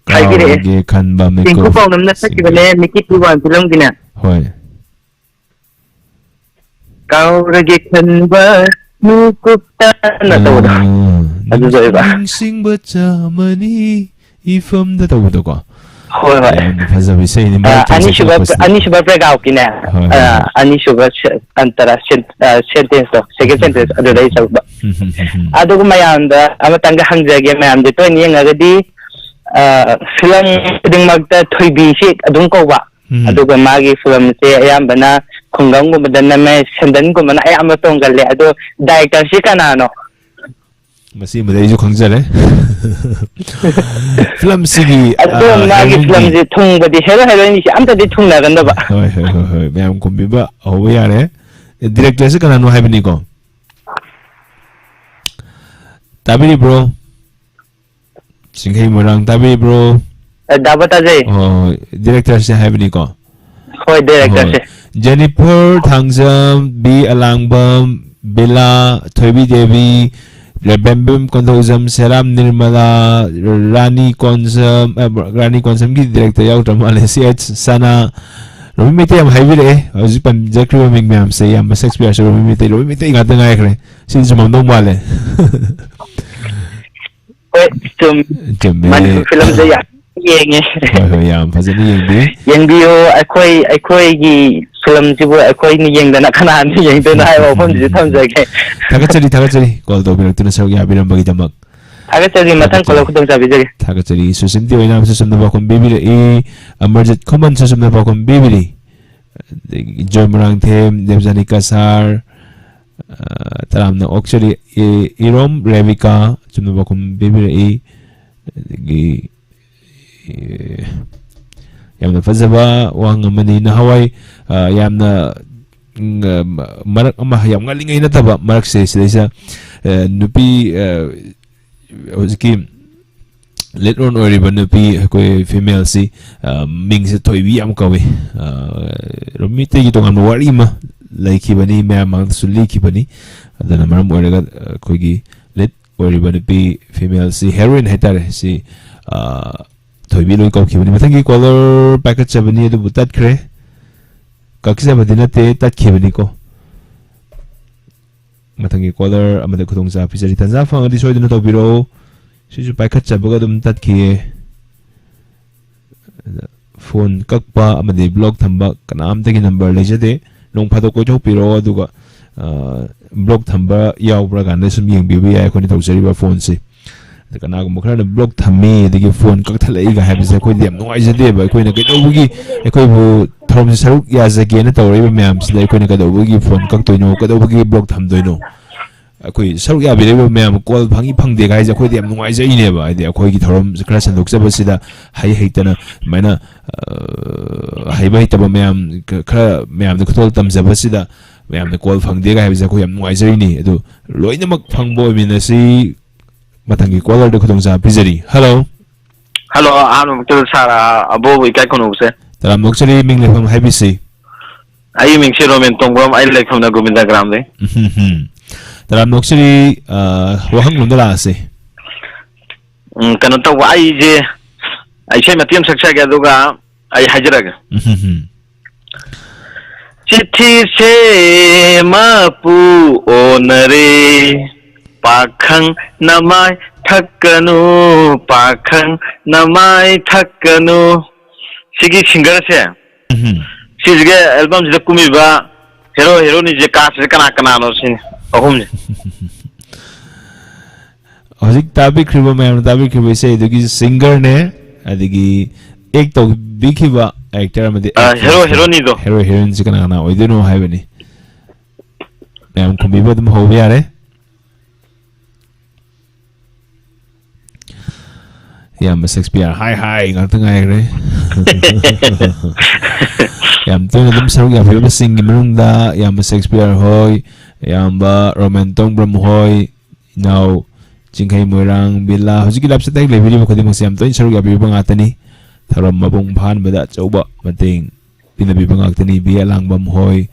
kai dire ge khan ba me ko ko namna sakibale miki tuwan film gina hoy kaurage khan ba nukupta na tawda adu zai ba sing ba chamani ifam da tawda ko hoy faza bi sai ni ma ani shuba prega okina ani shuba antara sentence to second sentence adu dai salba adu mayam da amatanga hangjage mayam de to ni ngagadi film ding magta thoibi si adung ko ba adu ga magi film se ayam bana khungam go badana me sendan go mana ayam tong galle adu director si kanano masi madai ju khangjale film sigi adu magi film je thung badi hero ni si amta de thung na ganda ba hoy mayam kombi ba ho yare director se kanano haibni ko tabiri bro singkai morang tabiri bro dabata jai director se haibni ko hoy director se Jennifer Thangjam B Alangbam Bella Thoibi Devi Rebembem Kondozam Seram Nirmala Rani Konsam ki director yaw tamale CH Sana Romi Mete am haibire hoji pan jakri ming mem se am Shakespeare so Romi Mete ngata ngai kre sin jumam dong male man film jaya yenge hoi yam fazani yengbiyo akhoi film jibu akhoi ni yengdana kana ni yengdana hai wafam ji thamjage thagachari call to bir tuna saruk yabiram bagi damak thagachari mathang call khudong sabijage thagachari susimti oina susum na bakom bibiri e amarjit khoman susum na bakom bibiri Jomrang them Devjani Kasar taram na actually Irom Revika chumna bakum bibiri gi yamna fazaba wang mani na hawai yamna marak ama yam ngalingay na taba marak sila nupi hoziki let on oriba nupi koi female si ming sa toibi am kawe romite gi tongan wari ma laiki bani me amang suli ki bani adana maram oraga koi gi let oriba nupi female si heroine hetare si toibi loi kau ki bani mathangi color packet sa bani adu butat kre kakisa badina te tat ki bani ko mathangi color amade khudong sa pisari tanza phang adi soi dina tobiro sisu packet sa baga dum tat ki phone kakpa amade block thamba kanam tagi number lejade long phado ko jo piro aduga block thamba yaubra ganda sum yeng bi ya ko ni tawsari ba phone se kana ko mokra block thammi digi phone kak thalai ga habise ko dem noi jade ba ko na ke dobugi ko bu throm saruk ya jage na tawri ba myam sile ko na ka dobugi phone kak toino ka dobugi block tham doino ko saruk ya bi ba myam call phangi phangde ga ja ko dem noi jai ne ba ide ko gi throm kra san dok jaba sida hai heitana maina hai ba hitaba myam kra myam de ko tam jaba sida myam de call phangde ga habise ko yam noi jai ni adu loina mak phangbo mi na si matangi caller de khudong sa pizari hello anu mutul sara abo wi kai kono se taram noksari ming le pham habisi ai ming se romen tongbam ai le kham na govinda gram de taram noksari wahang lundala ase kanu to ai je ai se matiam saksa ga duga ai hajraga chithi se mapu onare Pakhang namai thakanu pakhang namai thakanu sigi singer se sigi album je kumi ba hero ni je ka se kana no sin ahum je hojik tabi kriba me tabi kriba se dugi singer ne adigi ek to bikhiba actor amade hero ni do hero heroine se kana oideno haibani nam kumi ba dum hobe yare yam Shakespeare hi ngak tangai re yam to dum saruk ya pheba sing gimerung da yam Shakespeare hoi yam ba romantong bram hoi now jingkai moirang bila hojiki lap satai le video khodi mong yam to saruk ya pheba ngatani tharam mabung phan bada chauba mating pinabi bangak tani bia lang bam hoi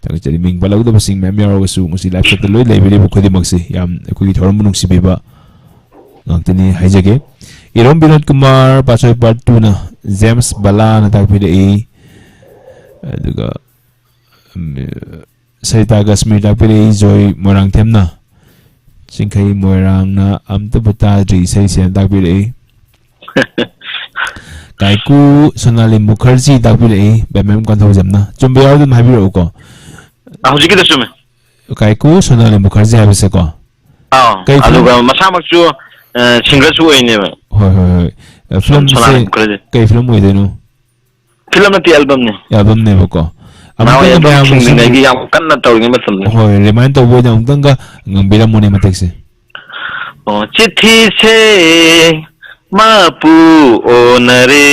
tang chari ming balau da sing mem yaro su musi lap satai le video khodi mong si yam ko gi thoram munung si beba ngantani haijage Irom Binod Kumar Pasoy Part 2 na James Bala na tagpida aduga Sarita Gasmir tagpida Joy Morang Tem na Singkay Morang na Amta Butadri Say siya tagpida Kaiku Sonali Mukherjee tagpida Bemem Kantaw Jam na Chumbayaw dun mahabiro ko hujiki da sume Kaiku Sonali Mukherjee habise ko aduga masamak su singer su oine ba hoi film se kai film oi denu film ati album ne bako ama ya ba sing ngi yam kan na taw ngi matam ne hoi remind to boy dang tanga ngambira mo ne matekse chithi se mapu onare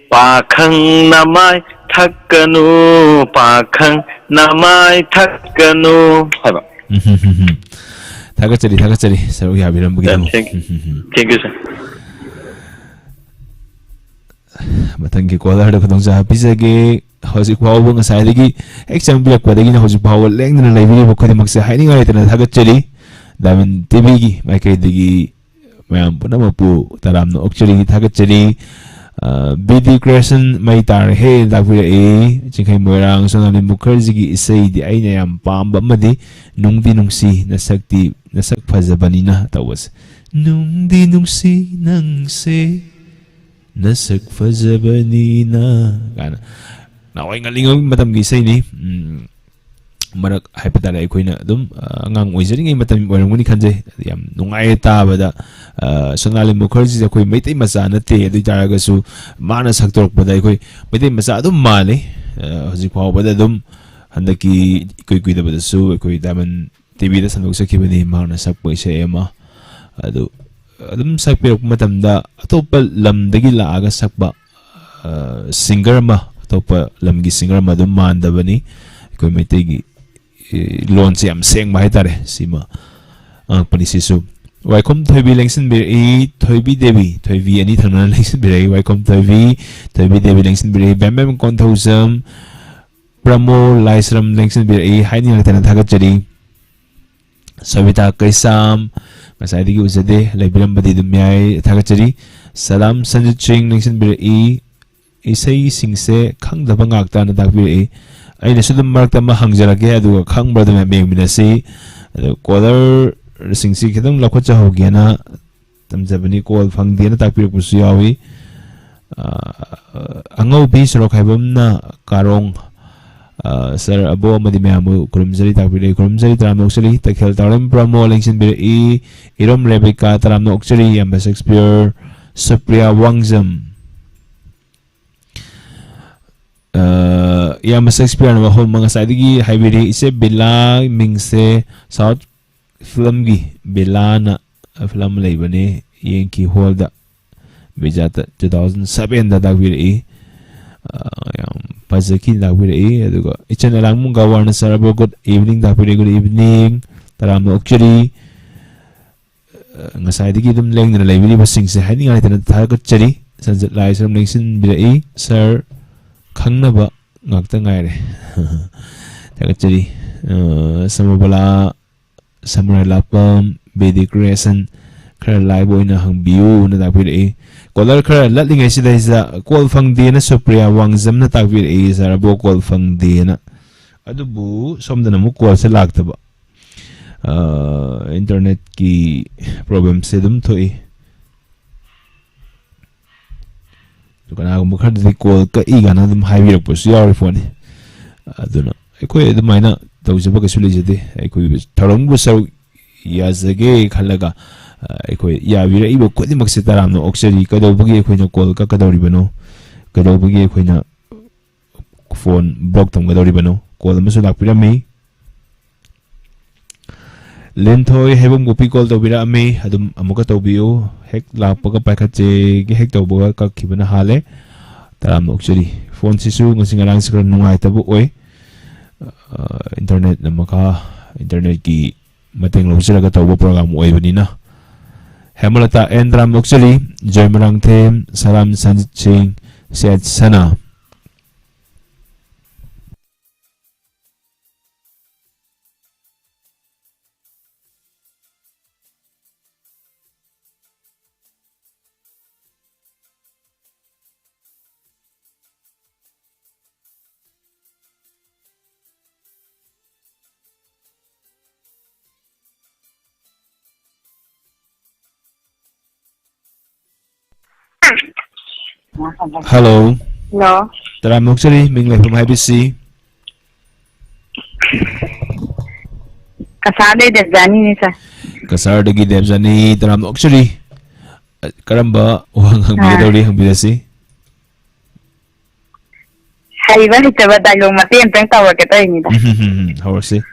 pakhang namai thakanu pakhang namai thakanu hai ba thagachari saru ya biram bugi thank you sir matangi kola da khadong sa pisage hoji kwawo nga sai digi exam black pa digi na hoji pawo leng na library bo khodi makse haini ngai tana thagachari damin tv gi mai kai digi mayam puna mapu taram no actually thagachari BD Crescent mai tar he dagpira chingkai moirang Sonali Mukherjee gi isai di aina yam pamba madi nungdi nungsi na sak phajabani na tawas nungdi nungsi nang se nasak fajabanina kana nawai ngalingaw matam gi say ni marak hypotala aikoina dum ngang oizari ngai matam oiranguni khanje yam nungai tabada Sonali Mukherjee akoi maitai macha nate adu jaraga su mana saktorok bada akoi maitai macha dum male hoji phaw bada dum handaki koi da bada su akoi daman TV da sanok sakibani mana sakpai se ema adu adum sakpirok matamda atopa lamdagi laaga sakba singer ma atopa lamgi singer ma dum mandabani akoi maitai gi loan se am seng mai tare sima ang panisisu welcome thoibi lengsin bir e thoibi devi thoibi ani thana lengsin bir e welcome thoibi devi lengsin bir e bam bam kon thousam pramo laisram lengsin bir e haini ngata thagat jari savita kaisam masai digi uzade laibiram badi dumyai thagat jari salam sanjit singh lengsin bir e isai singse khangdaba ngakta na dak bir e aina sudum marakta ma hangjarage adu khangbar da meng minasi caller singsi khidam lakhocha hogena tamjabani call phangdena takpir pusu yawi angau bi sorok haibamna karong sir abo amadi meamu kurumjari takpir kurumjari taram noksari takhel taram promo lengsin bir e irom rebecca taram noksari amba Shakespeare Supriya Wangzam yam Shakespeare na hol mga sadigi haibiri ise bila mingse South film gi bila na film laibane yenki hol da bijata 2007 da dagwiri yam pazaki dagwiri aduga ichana lang mung gawarna sarabo good evening dagwiri good evening taram okchiri ngasadigi dum leng na laibiri basingse haini ngai tan thagat chari sanjat lai sam lengsin birai sir khangna ba ngakta ngai re tagat chari samabala samurai lapam bedi creation khara live oina hangbiu na takbir e caller khara latlingai sida isa call phangde na Supriya Wangzam na takbir e sarabo call phangde na adubu somdana mu call se laktaba internet ki problem se dum thoi kana ko mukhar de call ka i gana dum highway po su yaw phone aduna ekoi dum maina tawjaba ka suli jade ekoi tharong bu sau yazage khalaga ekoi ya vira ibo kodi makse taramno oxeri ka do bugi ekoi na call ka dawri bano ka do bugi ekoi na phone block tam ga dawri bano call ma su lak pirami lenthoi hebum gopi call to bira me adum amuka to biu hek la paga pakhache ge hek to boga ka khibana hale taram oxeri phone sisu ngasingalang sikra nungai tabu oi internet namaka internet ki mateng lojira ka to program oi banina hemalata endram oxeri joymarang them salam sanjit singh set sana hello No. taram oxeri minglai from IBC Kasada Devjani ni sir. kasar dagi Devjani taram oxeri karamba wang hangbi dawri hangbi dasi Haiba hitaba dialogue mate enteng tawa ke tai ni da. how was it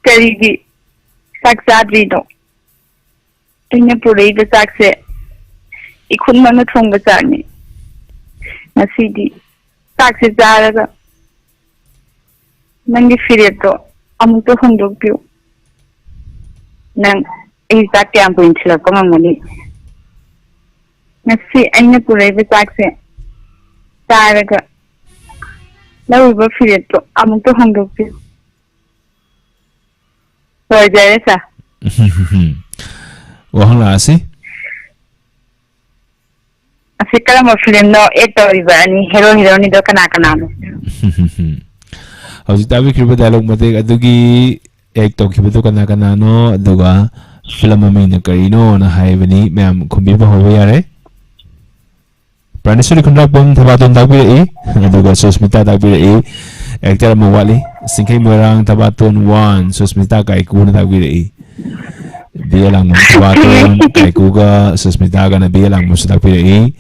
Karigi saksadri do. Ina purei da sakse ikun mana thongba chani. Nasidi sakse jaraga nangi firet do amuto hondok piu. Nang exact yang point sila ko ngamali. Nasi ina purei da sakse jaraga lawiba firet do amuto hondok piu. Jaya sa. wahang la asi Asi kala mo film no eto iba ani hero ni do kana no. hauji tabi kriba dialogue mate adugi act tawkhibadu kana kana no aduga film mami na karino na haibani ma'am khumbi ba hobe yare Praneshwari Kundrakbom Thabatun Takbiri aduga Susmita Takbiri actor Mawali Singkai Moirang Thabatun 1 Susmita Kaiku na Takbiri bilang Thabatun Kaiku ga Susmita ga na bilang mo sa Takbiri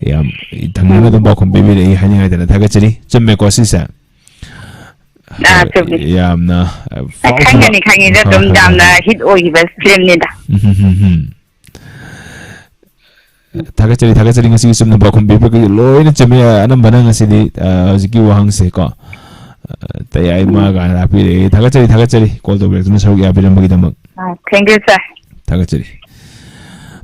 yam thangna na ba khumbi bi hanya ga na thagachari chumme ko sisa yam na khangani da dum dam na hit oi bas film ni da thagachari ngasi sumna ba khumbi ba loi na chumme anam bana ngasi di ziki wahang se ko tayai ma ga na pi thagachari call to break na saruk ya biram bagi damak thank you sir thagachari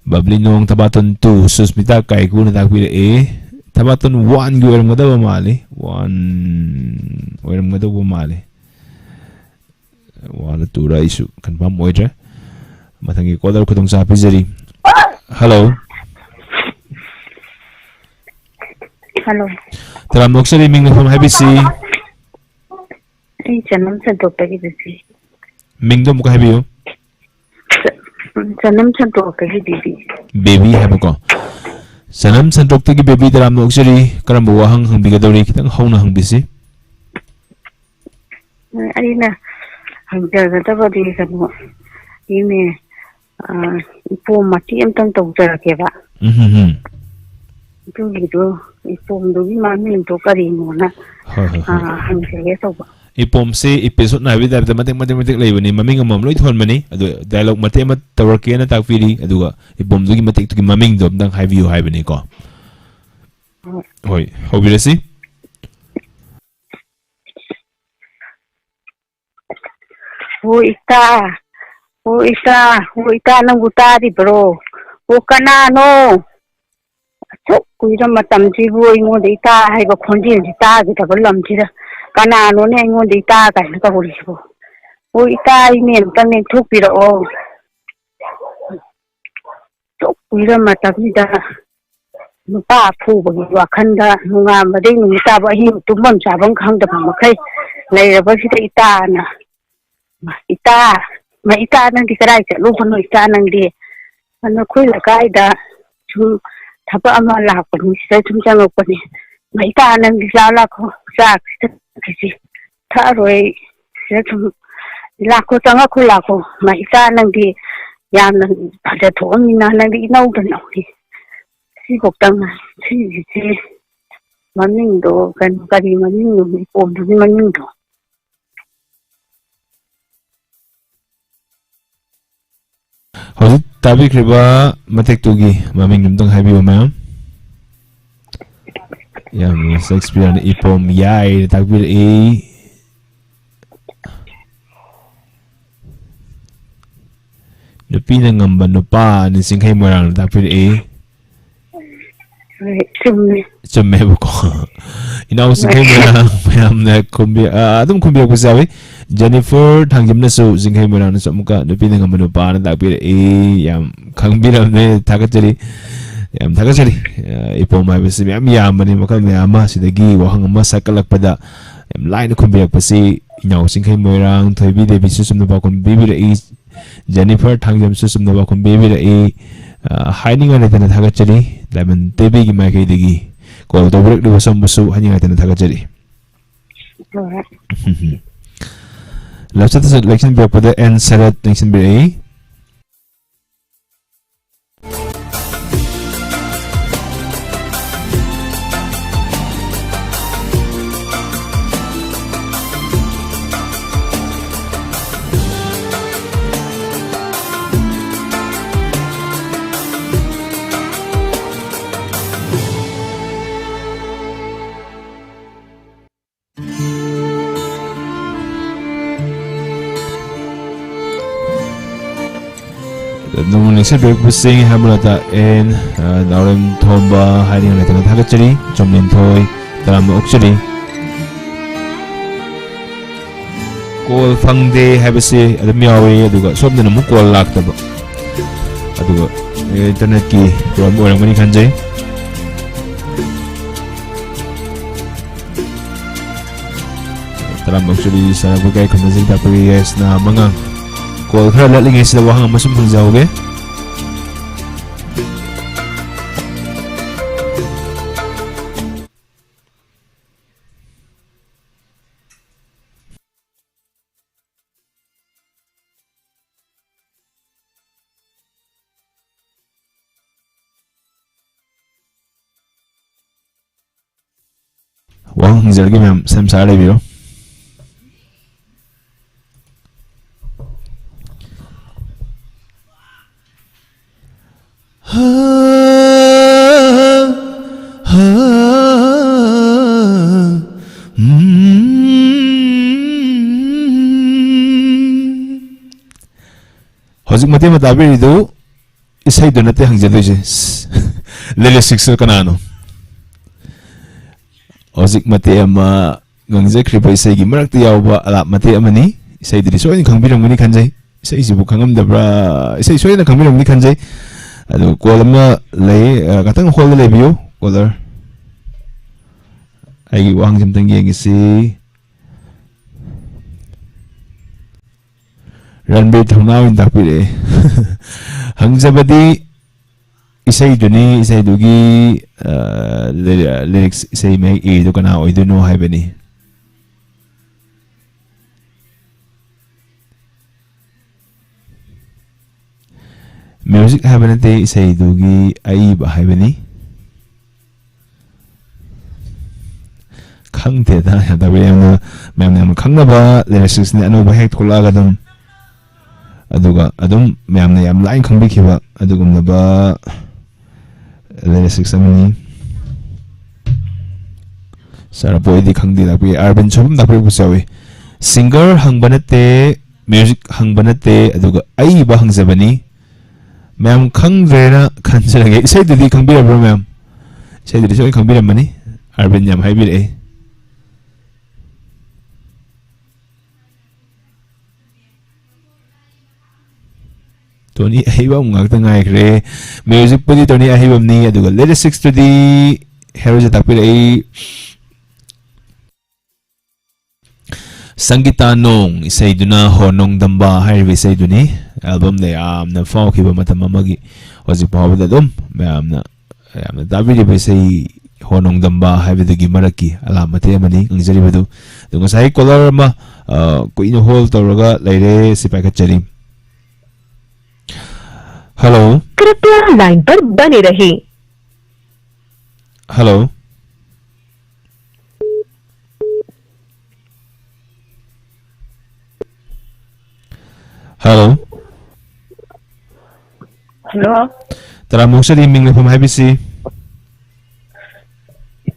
babli nong Thabatun 2 Susmita Kaiku na Takbiri Thabatun 1 gi oram gada mali 1 oram gada mali wala tura isu confirm oidra mathangi caller khudong sa pizari hello taram noksari ming from habisi janam santok pagi disi ming do muka habiyo janam santok pagi disi baby habko sanam santok tagi baby taram noksari karam wahang hangbigadori kitang hauna hangbisi arina hangjaga tabadi kanu ime ipo mati amtang tawjara keba itu ipom do mami to kari mona hangjaga tawba ipom se episode na bidar da matek leibani maming amam loi thon mani adu dialogue mate ma tawrke na takfiri aduga ipom du gi matek tu gi maming dom dang high view high bani ko hoi hobirasi Wo ita nang guta di bro wo kana no chok kuira matam ji wo ingo de ita hai ba khonji ji ta gi ta lam ji da kana no ne ingo de ita ka na ka buri bo wo ita I men ta ne thuk pi ro chok kuira matam ji da nu pa phu ba gi wa khan da nu nga ma de nu ta ba hi tu mam cha bang khang da ma khai lai ra ba si ta ita na ita nang di karai cha lu kono ita nang di ano khoi la kai da chu thapa ama la ko ni sa chum chang ko ni ma ita nang di sa la ko sa ki tha roi sa chum la ko chang ko la ko ma ita nang di yam nang pha ja tho mi na nang di nau da nau ni si ko tang si maning do kan kari maning no mi pom do maning do hojik tabi kriba matek tugi maming numtang habiyo ma'am yam Shakespeare na ipom yai takbir nupi na ngamba nupa ni Singkai Moirang na takbir chumme buko inaw Singkai Moirang ma'am na kumbi adum kumbi ako sabi Jennifer Thangjim na so Singkai Moirang na so muka nupi na ngamba nupa na takbir yam khangbiram ne thagachari yam thagachari ipom mai bisi yam mani makal ama sidagi wahang ama sakalakpada yam line kumbi akpasi inaw Singkai Moirang thoibi devi susum na ba kumbi bira Jennifer Thangjim susum na ba kumbi bira hiding on it na thagachari lemon tebi gi mai kai digi ko to break do sam busu hanya na thagachari Lapsa sa election biya pada and sarat election biya nung next break pusing hamulata en naurem thomba hiding na tana thagachari chomnin thoi taram okchari call phangde habase adam yawe aduga somna mu call laktaba aduga internet ki problem orang mani khanjai Taram actually sa bagay kunazing tapos yes na mga call khara lalingay sila wahang masum hangzawge. Wahang hangzawge ma'am samsara biro. Hojik mati matabi itu isai donate hang jadu je lele sikso kanano hojik mati ama gangje kripa isai gi marak ti yawa ala mati amani isai diri so ni khangbirang mani khanjai isai jibu khangam dabra isai so ni khangbirang mani khanjai adu kolama lei katang hol le biyo kolar ai wang jam tangi ngisi Ranbir thungaw in tapire hangjabadi isai duni isai dugi lyrics isai mai e do kana oidu no haibani music habanate isai dugi ai ba haibani khangte da ya da we mem khangnaba lyrics ni anu ba hek thulaga dum aduga adum mayamna yam line khangbikiba adugumnaba lyrics amani sarapoidi khangdi dakbi urban chum dakbi busawi singer hangbanate music hangbanate aduga ai ba hangjabani mayam khangdrena khanjrage isai didi khangbirabro mayam isai didi soi khangbiramani urban yam haibire Tony ahibam ngakta ngai kre music pudi Tony ahibam ni aduga lyrics to the hero ja takpir ai Sangita Nong isai duna honong damba hairi isai duni album le amna faw kiba matam amagi hojik pawda dum amna dabiri isai honong damba haibidagi maraki alamate amani ngjari badu dunga sai color ma koino hol tawraga leire sipai ka chari hello कृपया line पर बने रहें hello hello Hello. Tara mo sa liming na pamahibisi.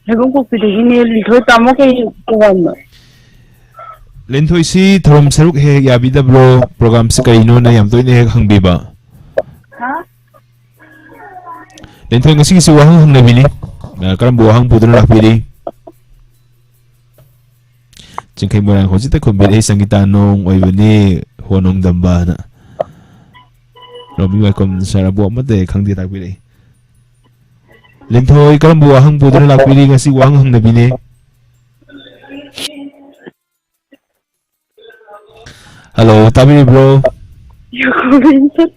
Nagong kupidagin lithoi tamo kay tuwan. Linthoy si Thorom Saruk he yabida bro program sa kaino na yam toy ni hangbiba. Linthoy ngasi si wahang hang nabini. Karam buwahang puto na lakpili. Jingkay mo lang ko sita kumbili isang gitanong oybani honong damba na. Romi welcome sa rabuwa mate kang di takpili. Linthoy karam buwahang puto na lakpili ngasi wahang hang nabini. Hello, tabi ni bro. Yuko Vincent.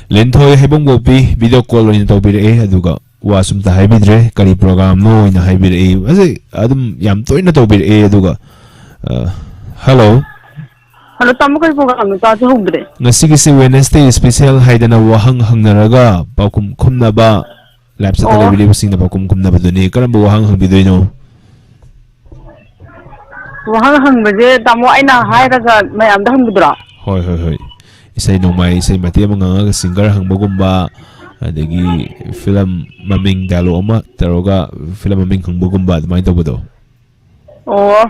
Linthoy hebong bopi video call rin tawbir aduga wasum ta haibidre kari program no ina haibir ase adum yam toy na tawbir aduga hello Hello tamo kay program ta sa hugre. Ngasi si Wednesday special haidana wahang hangnaraga pakum khumna ba lab sa talabili busing na pakum khumna ba duni karam wahang hang bidoy no Wahang hang baje tamo ay na hay ra sa may amda hang budra. Hoy isay numay isay mati mga singer hang bagumba adagi film maming dalo ama taroga film maming hang bagumba may to bodo Oh.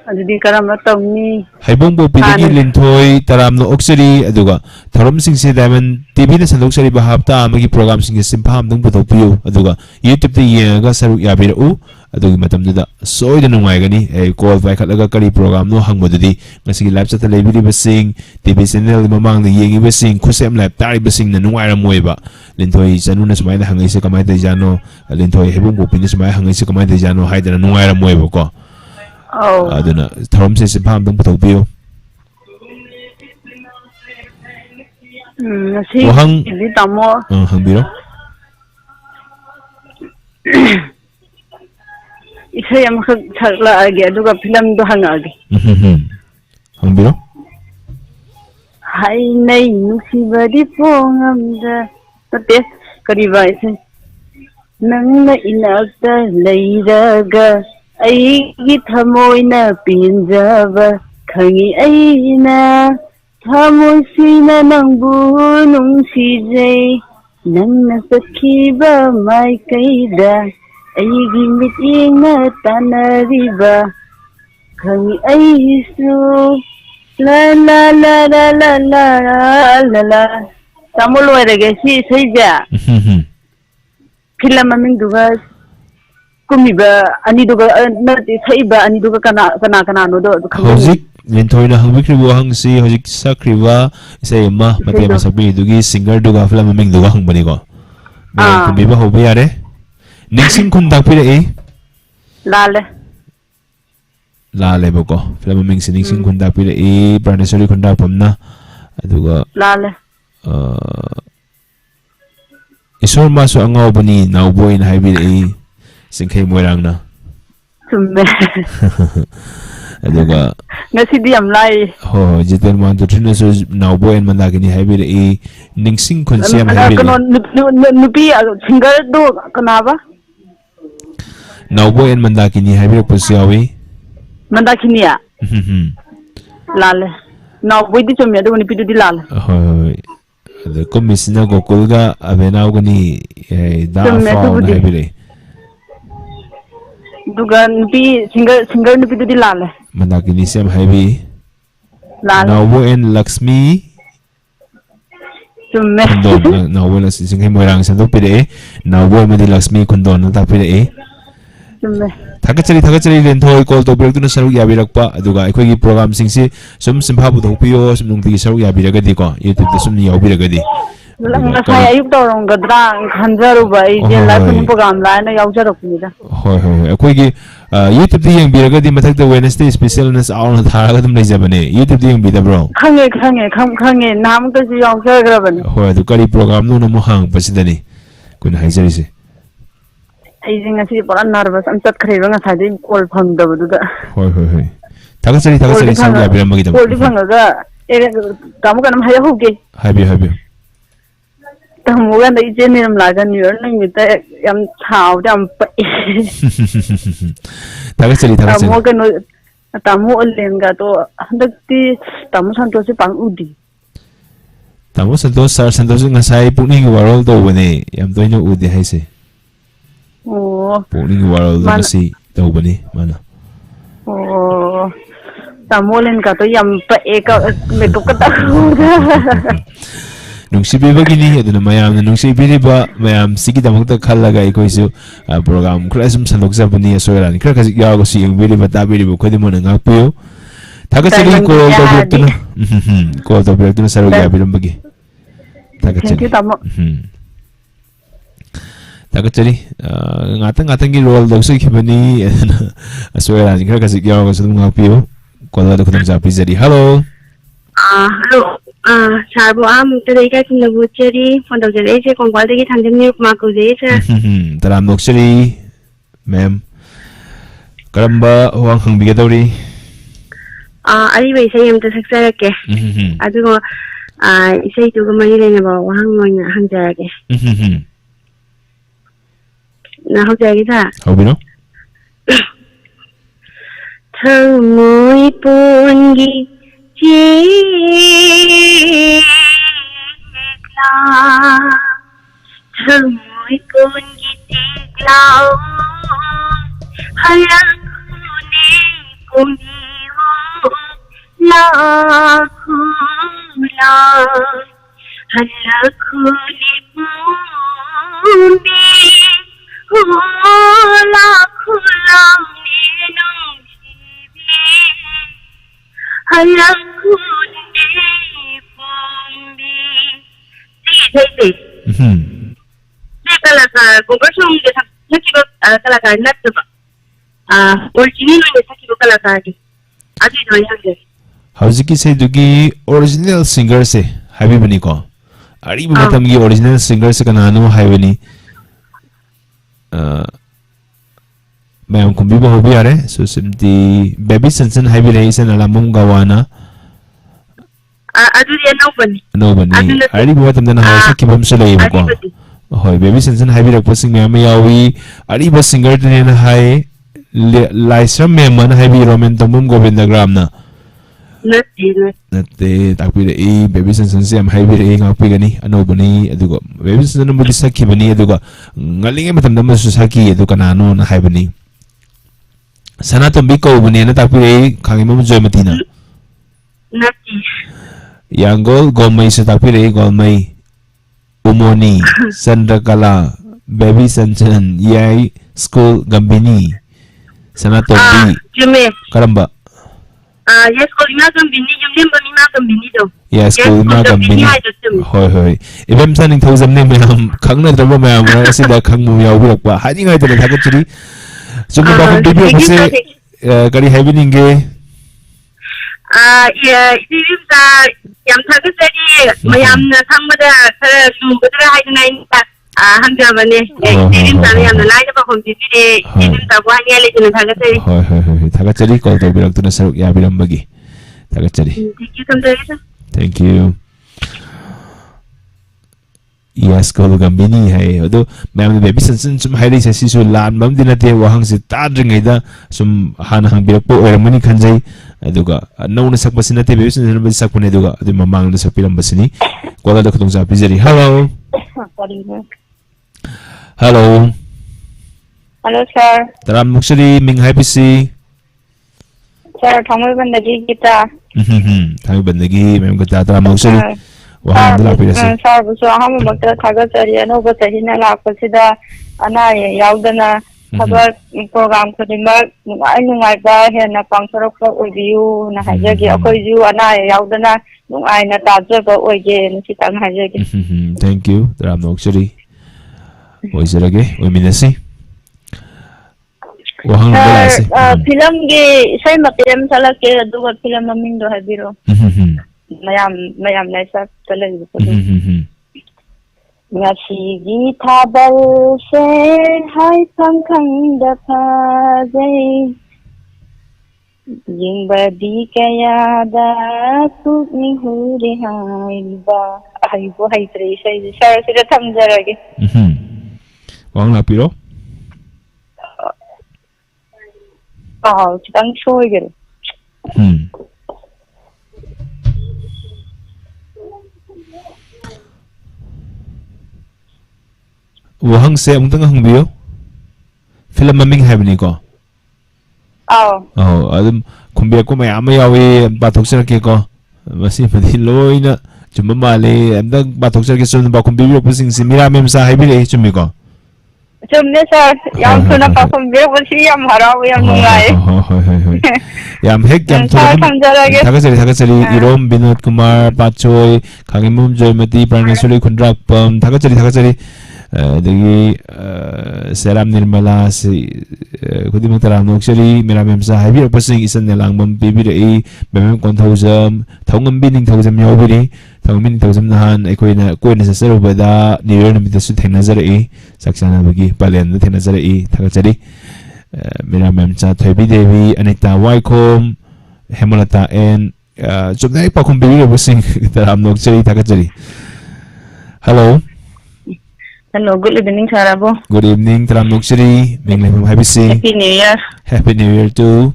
ꯑꯗꯨꯗꯤ ꯀꯔꯝꯕ ꯇꯧꯅꯤ ꯍꯩꯕꯣꯡ ꯄꯣꯛꯄꯤꯗꯒꯤ ꯂꯤꯟꯊꯣꯏ ꯇꯔꯥꯝꯅ ꯑꯣꯛꯆꯔꯤ ꯑꯗꯨꯒ ꯊꯧꯔꯝꯁꯤꯡꯁꯦ diamond ꯇꯤꯚꯤꯅ ꯁꯟꯗꯣꯛꯆꯔꯤꯕ ꯍꯞꯇꯥ ꯑꯃꯒꯤ ꯄ꯭ꯔꯣꯒ꯭ꯔꯥꯝꯁꯤꯡꯁꯦ ꯁꯤꯟꯐꯥ ꯑꯃꯇꯪ ꯄꯨꯊꯣꯛꯄꯤꯌꯨ ꯑꯗꯨꯒ ꯌꯨꯇ꯭ꯌꯨꯕꯇ ꯌꯦꯡꯉꯒ ꯁꯔꯨꯛ ꯌꯥꯕꯤꯔꯛꯎ ꯑꯗꯨꯒꯤ ꯃꯇꯝꯗꯨꯗ ꯁꯣꯏꯗꯅ ꯅꯨꯡꯉꯥꯏꯒꯅꯤ ꯀꯣꯜ ꯄꯥꯏꯈꯠꯂꯒ ꯀꯔꯤ ꯄ꯭ꯔꯣꯒ꯭ꯔꯥꯝꯅꯣ ꯍꯪꯕꯗꯨꯗꯤ ꯉꯁꯤꯒꯤ ꯂꯥꯏꯞ ꯆꯠꯇ ꯂꯩꯕꯤꯔꯤꯕꯁꯤꯡ ꯇꯤꯚꯤ ꯆꯦꯅꯦꯜꯒꯤ ꯃꯃꯥꯡꯗ ꯌꯦꯡꯉꯤꯕꯁꯤꯡ ꯈꯨꯠꯁꯦꯝ ꯂꯥꯏꯞ ꯇꯥꯔꯤꯕꯁꯤꯡꯅ ꯅꯨꯡꯉꯥꯏꯔꯝꯃꯣꯏꯕ ꯂꯤꯟꯊꯣꯏ ꯆꯅꯨꯅ ꯁꯨꯃꯥꯏꯅ ꯍꯪꯉꯛꯏꯁꯦ ꯀꯃꯥꯏꯅ ꯇꯧꯔꯤꯖꯥꯠꯅꯣ ꯂꯤꯟꯊꯣꯏ ꯍꯩꯕꯣꯡ ꯄꯣꯛꯄꯤꯅ ꯁꯨꯃꯥꯏꯅ ꯍꯪꯉꯛꯏꯁꯦ ꯀꯃꯥꯏꯅ ꯇꯧꯔꯤꯖꯥꯠꯅꯣ ꯍꯥꯏꯗꯅ ꯅꯨꯡꯉꯥꯏꯔꯝꯃꯣꯏꯕꯀꯣ ꯑꯗꯨꯅ ꯊꯧꯔꯝꯁꯦ ꯁꯤꯟꯐꯥ ꯑꯃꯇꯪ ꯄꯨꯊꯣꯛꯄꯤꯌꯨ ꯉꯁꯤꯗꯤ ꯇꯥꯃꯣ ꯍꯪꯕꯤꯔꯣ ꯏꯁꯩ ꯑꯃꯈꯛ ꯁꯛꯂꯛꯑꯒꯦ ꯑꯗꯨꯒ ꯐꯤꯂꯝꯗꯣ ꯍꯪꯉꯛꯑꯒꯦ ꯍꯪꯕꯤꯔꯣ ꯍꯩꯅꯩ ꯅꯨꯡꯁꯤꯕꯗꯤ ꯐꯣꯡꯉꯝꯗ ꯅꯠꯇꯦ ꯀꯔꯤꯕ ꯏꯁꯩ ꯅꯪꯅ ꯏꯅꯥꯛꯇ ꯂꯩꯔꯒ ꯑꯩꯒꯤ ꯊꯃꯣꯏꯅ ꯄꯦꯟꯖꯕ ꯈꯪꯉꯤ ꯑꯩꯅ ꯊꯃꯣꯏꯁꯤꯅ ꯅꯪꯕꯨ ꯅꯨꯡꯁꯤꯖꯩ ꯅꯪꯅ ꯆꯠꯈꯤꯕ ꯃꯥꯏꯀꯩꯗ ꯑꯩꯒꯤ ꯃꯤꯠꯌꯦꯡꯅ ꯇꯥꯟꯅꯔꯤꯕ ꯈꯪꯉꯤ ꯑꯩꯁꯨ ꯂꯥ ꯂꯥ ꯂꯥ ꯂꯥ ꯂꯥ ꯂꯥ ꯂꯥ ꯂꯥ ꯇꯥꯃꯣ ꯂꯣꯏꯔꯒꯦ ꯁꯤ ꯏꯁꯩꯁꯦ ꯐꯤꯂꯝ ꯃꯃꯤꯡꯗꯨꯒ ꯀꯨꯝꯃꯤꯕ ꯑꯅꯤꯗꯨꯒ ꯅꯠꯇꯦ ꯁꯛꯏꯕ ꯑꯅꯤꯗꯨꯒ ꯀꯅꯥꯅꯣꯗꯣ ꯍꯧꯖꯤꯛ ꯂꯤꯟꯊꯣꯏꯅ ꯍꯪꯕꯤꯈ꯭ꯔꯤꯕ ꯋꯥꯍꯪꯁꯤ ꯍꯧꯖꯤꯛ ꯁꯛꯈ꯭ꯔꯤꯕ ꯏꯁꯩ ꯑꯃ ꯃꯇꯦꯛ ꯑꯃ ꯁꯛꯄꯤꯔꯤꯗꯨꯒꯤ ꯁꯤꯡꯒꯔꯗꯨꯒ ꯐꯤꯂꯝ ꯃꯃꯤꯡꯗꯨꯒ ꯍꯪꯕꯅꯤꯀꯣ ꯃꯌꯥꯝ ꯈꯨꯝꯕꯤꯕ ꯍꯧꯕ ꯌꯥꯔꯦ ꯅꯤꯡꯁꯤꯡ ꯈꯨꯟ ꯇꯥꯛꯄꯤꯔꯛꯏ ꯂꯥꯜꯂꯦ ꯂꯥꯜꯂꯦꯕꯀꯣ ꯐꯤꯂꯝ ꯃꯃꯤꯡꯁꯤ ꯅꯤꯡꯁꯤꯡ ꯈꯨꯟ ꯇꯥꯛꯄꯤꯔꯛꯏ ꯄ꯭ꯔꯥꯅꯦꯁꯣꯔꯤ ꯈꯨꯟꯗꯥꯄꯝꯅ ꯑꯗꯨꯒ ꯂꯥꯜꯂꯦ ꯏꯁꯣꯔ ꯃꯥꯁꯨ ꯑꯉꯥꯎꯕꯅꯤ ꯅꯥꯎꯕꯣꯏꯅ ꯍꯥꯏꯕꯤꯔꯛꯏ ꯆꯤꯡꯈꯩ ꯃꯣꯏꯔꯥꯡꯅ ꯆꯨꯝꯃꯦ ꯑꯗꯨꯒ ꯉꯁꯤꯗꯤ ꯌꯥꯝ ꯂꯥꯏ ꯍꯣꯏ ꯖꯤꯇꯦꯟ ꯃꯥꯟꯇꯣꯊ꯭ꯔꯤꯅꯁꯨ ꯅꯥꯎꯕꯣꯏ ꯑꯦꯟ ꯃꯟꯗꯥꯀꯤꯅꯤ ꯍꯥꯏꯕꯤꯔꯛꯏ ꯅꯤꯡꯁꯤꯡ ꯈꯨꯟꯁꯤ ꯌꯥꯝ ꯀꯩꯅꯣ ꯍꯥꯏꯕꯤꯔꯛꯏ ꯅꯨꯄꯤ ꯁꯤꯡꯒꯔꯗꯨ ꯀꯅꯥꯕ ꯅꯥꯎꯕꯣꯏ ꯑꯦꯟ ꯃꯟꯗꯥꯀꯤꯅꯤ ꯍꯥꯏꯕꯤꯔꯛꯄꯁꯨ ꯌꯥꯎꯏ ꯃꯟꯗꯥꯀꯤꯅꯤꯌꯥ ꯂꯥꯜꯂꯦ ꯅꯥꯎꯕꯣꯏꯗꯤ ꯆꯨꯝꯃꯦ ꯑꯗꯨꯒ ꯅꯨꯄꯤꯗꯨꯗꯤ ꯂꯥꯜꯂꯦ ꯍꯣꯏ ꯑꯗ ꯀꯨꯝꯃꯤꯁꯤꯅ ꯒꯣꯀꯨꯜꯒ ꯑꯕꯦꯅꯥꯎꯒꯅꯤ ꯗꯥ ꯑꯐ꯭ꯔꯥꯎꯅ ꯍꯥꯏꯕꯤꯔꯛꯏ ꯑꯗꯨꯒ ꯅꯨꯄꯤ ꯁꯤꯡꯒꯔ ꯅꯨꯄꯤꯗꯨꯗꯤ ꯂꯥꯜꯂꯦ ꯃꯟꯗꯥꯀꯤꯅꯤꯁꯤ ꯌꯥꯝ ꯍꯥꯏꯕꯤ ꯅꯥꯎꯕꯣ ꯑꯦꯟ ꯂꯛꯁꯃꯤ ꯆꯨꯝꯃꯦ ꯈꯨꯟꯗꯣꯟ ꯅꯥꯎꯕꯣꯏ ꯂꯛꯁꯃꯤ ꯆꯤꯡꯈꯩ ꯃꯣꯏꯔꯥꯡ ꯁꯟꯗꯣꯛꯄꯤꯔꯛꯏ ꯅꯥꯎꯕꯣꯏ ꯑꯃꯗꯤ ꯂꯛꯁꯃꯤ ꯈꯨꯟꯗꯣꯟꯅ ꯇꯥꯛꯄꯤꯔꯛꯏ ꯆꯨꯝꯃꯦ ꯊꯥꯒꯠꯆꯔꯤ ꯂꯦꯟꯊꯣꯏ ꯀꯣꯜ ꯇꯧꯕꯤꯔꯛꯇꯨꯅ ꯁꯔꯨꯛ ꯌꯥꯕꯤꯔꯛꯄ ꯑꯗꯨꯒ ꯑꯩꯈꯣꯏꯒꯤ ꯄ꯭ꯔꯣꯒ꯭ꯔꯥꯝꯁꯤꯡꯁꯤ ꯁꯨꯝ ꯁꯤꯟꯐꯥ ꯄꯨꯊꯣꯛꯄꯤꯌꯣ ꯁꯨꯝ ꯅꯨꯡꯇꯤꯒꯤ ꯁꯔꯨꯛ ꯌꯥꯕꯤꯔꯒꯗꯤꯀꯣ ꯌꯨꯇ꯭ꯌꯨꯕꯇ ꯁꯨꯝ ꯌꯥꯎꯕꯤꯔꯒꯗꯤ ꯉꯁꯥꯏ ꯑꯌꯨꯛ ꯇꯧꯔꯝꯒꯗ꯭ꯔꯥ ꯈꯟꯖꯔꯨꯕ ꯑꯩꯁꯦ ꯂꯥꯏꯐ ꯈꯨꯅꯤꯡ ꯄ꯭ꯔꯣꯒ꯭ꯔꯥꯝ ꯂꯥꯏꯅ ꯌꯥꯎꯖꯔꯛꯄꯅꯤꯗ ꯍꯣꯏ ꯑꯩꯈꯣꯏꯒꯤ ꯌꯨꯇ꯭ꯌꯨꯕꯇ ꯌꯦꯡꯕꯤꯔꯒꯗꯤ ꯃꯊꯛꯇ ꯋꯦꯅꯁꯗꯦ ꯁ꯭ꯄꯦꯁꯤꯌꯦꯜꯅ ꯆꯥꯎꯅ ꯊꯥꯔꯒ ꯑꯗꯨꯝ ꯂꯩꯖꯕꯅꯦ ꯌꯨꯇ꯭ꯌꯨꯕꯇ ꯌꯦꯡꯕꯤꯗꯕ꯭ꯔோ ꯈꯪꯉꯦ ꯅꯍꯥꯟꯃꯨꯛꯇꯁꯨ ꯌꯥꯎꯖꯈ꯭ꯔꯕꯅꯦ ꯍꯣꯏ ꯑꯗꯨ ꯀꯔꯤ ꯄ꯭ꯔꯣꯒ꯭ꯔꯥꯝꯅꯣꯅ ꯑꯃꯨꯛ ꯍꯪꯉꯛꯄꯁꯤꯗꯅꯤ ꯑꯩꯈꯣꯏꯅ ꯍꯥꯏꯖꯔꯤꯁꯦ ꯑꯩꯁꯦ ꯉꯁꯤ ꯄꯨꯔꯥ ꯅꯔꯚꯁ ꯑꯃ ꯆꯠꯈ꯭ꯔꯦꯕ ꯉꯁꯥꯏꯗꯩ ꯀꯣꯜ ꯐꯪꯗꯕꯗꯨꯗ ꯍꯣꯏ ꯊꯥꯒꯠꯆꯔꯤ ꯁꯔꯨꯛ ꯌꯥꯕꯤꯔꯝꯕꯒꯤꯗꯃꯛ ꯀꯣꯜꯗꯤ ꯐꯪꯉꯒ ꯇꯥꯃꯣ ꯀꯩꯅꯣꯝ ꯍꯥꯏꯍꯧꯒꯦ ꯍꯥꯏꯕꯤꯌꯨ ꯇꯝꯃꯨꯀꯥꯟꯗ ꯏꯆꯦ ꯅꯤꯔꯃꯂꯥꯒ ꯅ꯭ꯌꯨ ꯌꯔ ꯅꯨꯃꯤꯠꯇ ꯌꯥꯝ ꯁꯥꯎꯕꯗ ꯌꯥꯝ ꯄꯛꯏ ꯊꯥꯒꯠꯆꯔꯤ ꯇꯥꯃꯣ ꯀꯩꯅꯣ ꯇꯥꯃꯣ ꯑꯣꯂꯦꯟꯒꯗꯣ ꯍꯟꯗꯛꯇꯤ ꯇꯥꯃꯣ ꯁꯟꯇꯣꯁꯦ ꯄꯥꯛ ꯎꯗꯦ ꯇꯥꯃꯣ ꯁꯟꯇꯣꯁ ꯁꯥꯔ ꯁꯟꯇꯣꯁꯁꯨ ꯉꯁꯥꯏ ꯄꯨꯛꯅꯤꯡꯒꯤ ꯋꯥꯔꯣꯜ ꯇꯧꯕꯅꯦ ꯌꯥꯝ ꯇꯣꯏꯅ ꯎꯗꯦ ꯍꯥꯏꯁꯦ ꯄꯨꯛꯅꯤꯡꯒꯤ ꯋꯥꯔꯣꯜꯗ ꯉꯁꯤ ꯇꯧꯕꯅꯤ ꯃꯥꯅ ꯇꯥꯃꯣ ꯑꯣꯂꯦꯟꯒꯗꯣ ꯌꯥꯝ ꯄꯛꯑꯦ ꯃꯦꯀꯞꯀ ꯇꯧꯔꯒ ꯅꯨꯡꯁꯤꯕꯤꯕꯒꯤꯅꯤ ꯑꯗꯨꯅ ꯃꯌꯥꯝꯅ ꯅꯨꯡꯁꯤꯕꯤꯔꯤꯕ ꯃꯌꯥꯝꯁꯤꯒꯤꯗꯃꯛꯇ ꯈꯜꯂꯒ ꯑꯩꯈꯣꯏꯁꯨ ꯄ꯭ꯔꯣꯒ꯭ꯔꯥꯝ ꯈꯔ ꯁꯨꯝ ꯁꯟꯗꯣꯛꯆꯕꯅꯤ ꯑꯁꯣꯏ ꯑꯔꯥꯟ ꯈꯔ ꯈꯖꯤꯛ ꯌꯥꯎꯔꯒꯁꯨ ꯌꯦꯡꯕꯤꯔꯤꯕ ꯇꯥꯕꯤꯔꯤꯕ ꯈꯨꯗꯤꯡꯃꯛꯅ ꯉꯥꯛꯄꯤꯌꯨ ꯊꯥꯒꯠꯆꯔꯤ ꯀꯣꯜ ꯇꯧꯕꯤꯔꯛꯇꯨꯅ ꯁꯔꯨꯛ ꯌꯥꯕꯤꯔꯝꯕꯒꯤ ꯊꯥꯒꯠꯆꯔꯤ ꯊꯥꯒꯠꯆꯔꯤ ꯉꯥꯛꯇꯪꯒꯤ ꯔꯣꯜ ꯂꯧꯖꯈꯤꯕꯅꯤ ꯑꯗꯨꯅ ꯑꯁꯣꯏ ꯑꯔꯥꯟ ꯈꯔ ꯈꯖꯤꯛ ꯌꯥꯎꯔꯒꯁꯨ ꯑꯗꯨꯝ ꯉꯥꯛꯄꯤꯌꯨ ꯀꯣꯜꯗ ꯈꯨꯗꯣꯡꯆꯥꯕ ꯄꯤꯖꯔꯤ ꯍꯜꯂꯣ ꯍꯜꯂꯣ ꯁꯥꯔꯕꯨ ꯑꯃꯨꯛꯇꯗ ꯏꯀꯥꯏ ꯈꯨꯝꯅꯕ ꯎꯠꯆꯔꯤ ꯐꯣꯟ ꯇꯧꯖꯔꯛꯏꯁꯦ ꯀꯣꯡꯄꯥꯜꯗꯒꯤ ꯊꯥꯡꯖꯝ ꯅꯤꯔꯨꯄꯃꯥ ꯀꯧꯖꯩ ꯁꯥꯔ ꯇꯔꯥꯝ ꯅꯣꯛꯆꯔꯤ ꯃꯦꯝ ꯀꯔꯝꯕ ꯋꯥꯍꯪ ꯍꯪꯕꯤꯒꯗꯧꯔꯤ ꯑꯔꯤꯕ ꯏꯁꯩ ꯑꯃꯇ ꯁꯛꯆꯔꯛꯀꯦ ꯑꯗꯨꯒ ꯏꯁꯩꯗꯨꯒ ꯃꯔꯤ ꯂꯩꯅꯕ ꯋꯥꯍꯪ ꯑꯣꯏꯅ ꯍꯪꯖꯔꯒꯦ ꯍꯧꯖꯔꯒꯦ ꯁꯥꯔ ꯍꯧꯕꯤꯔꯣ ꯊꯃꯣꯏ ꯄꯣꯟꯒꯤ ꯆꯦꯛꯂꯥ ꯊꯃꯣꯏ ꯄꯣꯟꯒꯤ ꯆꯦꯛꯂꯥ ꯍꯜꯂꯛꯎꯅꯦ ꯀꯨꯝ khula halla khuli mundi hula khula nenong sibi halla khuli mundi sige ये कलाकार गोबरसों के सच्ची को कलाकार नट ओरिजिनल में सच्ची को कलाकार की आज ही जोड़ी हमसे हौजिकी से दुगी ओरिजिनल सिंगर से हाबी बनी को अरी बतम की ओरिजिनल सिंगर से कनानो हाईबनी मैं कुंभी बहु भी आ रहे सो सिमती बेबी सनसन हाईबी रही से नलामुम गवाना अदुरी नो बनी अरी बतम दना हाउस की बम से ले को होय बेबी सनसन हाईबी रखपसिंग में हमें यावी अरी बस सिंगर ने ना हाई लाइसरम में मन हाईबी रोमेन तमुम गोविंदग्राम ना नते ताकि ए बेबी सनसन से हम हाईबी रे ngakpi gani anobani adugo baby सनसन मुदि सखी बनी adugo ngalinge matam dam su saki adu kanano na haibani sana tombi ko bani na ताकि रे khangi mom joymati na नती Yanggol Golmay sa tapire Golmay Umoni Sandrakala Baby Sansan Yay School Gambini Sana Tobi Jume Karamba yes school ma Gambini yung ba ma Gambini do Yes school ma Gambini Hoy hoy Ibem saning thawzam ne mayam khang na drama mayam sida khang mu yaw birak ba hani ngai tele thagat chiri Jume ba ko bibi se kari haibininge 이름 다 양타그들이 뭐야나 상마다 누구들 하이나인다 한자만에 이름 다는 야나 라이더 컴퓨터에 이름 다 와니엘이는 타그들이 hoy thagat chiri call to birak tuna saruk ya biram bagi thagat chiri thank you Yes, kalau Gambini hai, itu memang baby sensen cuma hari saya sih sulan, memang di nanti wahang si tadring ada, sum han hang birak po orang mani kanjai, itu ga, nau nasak basin nanti baby sensen nanti sak pun itu ga, itu memang nasak film basini, kalau ada ketemu siapa jadi, hello, hello, hello sir, dalam muksuri ming hai pisi, sir, kami bandagi kita, kami bandagi, memang kita dalam muksuri. Wah, dah lapis sih. Sir, betul. Kami makta thagat cari, anu betul hina lapis sida, ana yaudana, kabar program kedima, nungai bah, hena pangsorok ko ujiu, na hajagi, aku ujiu, ana yaudana, nungai na tajer ko uji, nasi tang hajagi. Thank you, dalam muksuri. Uji lagi, uminasi. Wah, dah sih. Film ke, saya makirim salah ke, dua film aming do habiro. mayam na sa talaga po. Nga sige tabal se hai pangkang dapagay yung badi kaya da kuk ni huri hai ba ay bo hai tre say sila tamjarage. Wang lapiro? Chitang shoy gil. Wahang se ang tengah bio film maming hai bani ko adum kumbia ko may ama yawi batok sir ke ko masih pati loy na cuma male amda batok sir ke sun ba kumbi bio pusing si mira mem sa hai bile cumi ko cumne sir yang suna pa kumbi pusi yang haraw yang nungai yam hek yam thagat sari irom binod kumar pachoy khangimum joymati pranasuri khundrak pam thagat sari dagi seram nirmala si kudi mengtaram noksari mera memsa habi pasing isan nelang membibi rei memang kontauzam thongam bining thauzam yawbiri thongam bining thauzam nahan ekoina koina sasaru bada niwer namita su thengna zarei saksana bagi palen na thengna zarei thagachari mera memsa thoibi devi anita waikom hemolata en jumnai pakum bibi pasing taram noksari thagachari hello. Hello, good evening, Sarabo. Good evening, Tram Nuksiri. Mingling happy see. Happy New Year. Happy New Year too.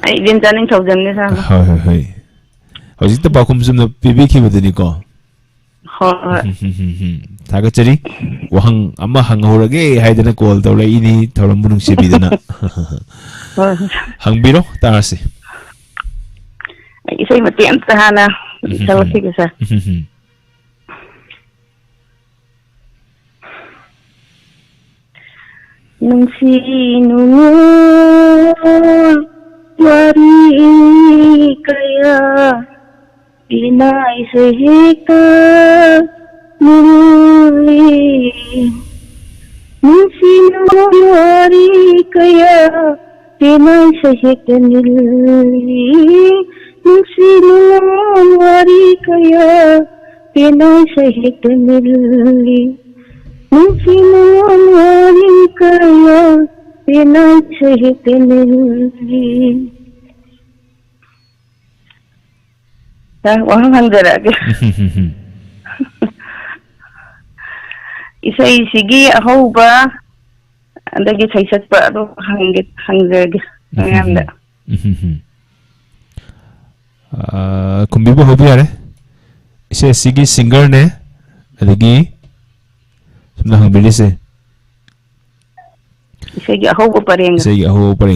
Ay, din taning thousand ni Sarabo. Hoy. Hoy, ito pa kumsum na PBQ mo din ko. Hoy. Tagachari. Wahang ama hangahurage hay na call daw lai ini thoram bunung sibi na. Hangbiro tarasi. isay mati amta hana salaki sa Nansino wari kaya pinaisahika muli Nansino wari kaya pinaisahika muli Nansino wari kaya pinaisahika muli Nansino wari kaya pinaisahika muli Wahang hanggara Isay sige ako ba andagi saysat pa ado hanggag nganda kumbibo hobi are isay sige singer ne adagi sumna hangbili se isay ako pareng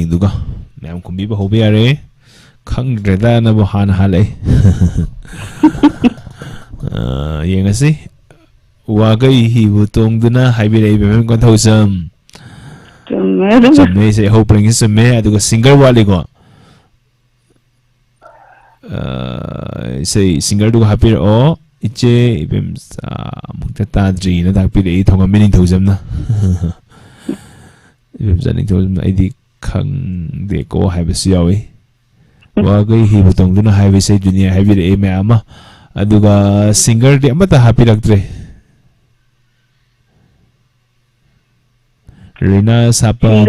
duga mayam kumbibo hobi are khangdreda na bo han halai yengasi wagai hi butong duna haibirei bem kon thosam se ho pring sume aduga singer wali go say singer du hapir o iche bem sa mukta tadri na dakpirei thonga meaning thosam na bem zaning thosam aidi khang de ko haibasi yawi wagai hi butong duna haibi say dunia haibirei me ama aduga singer de amata hapiraktre Rina sapa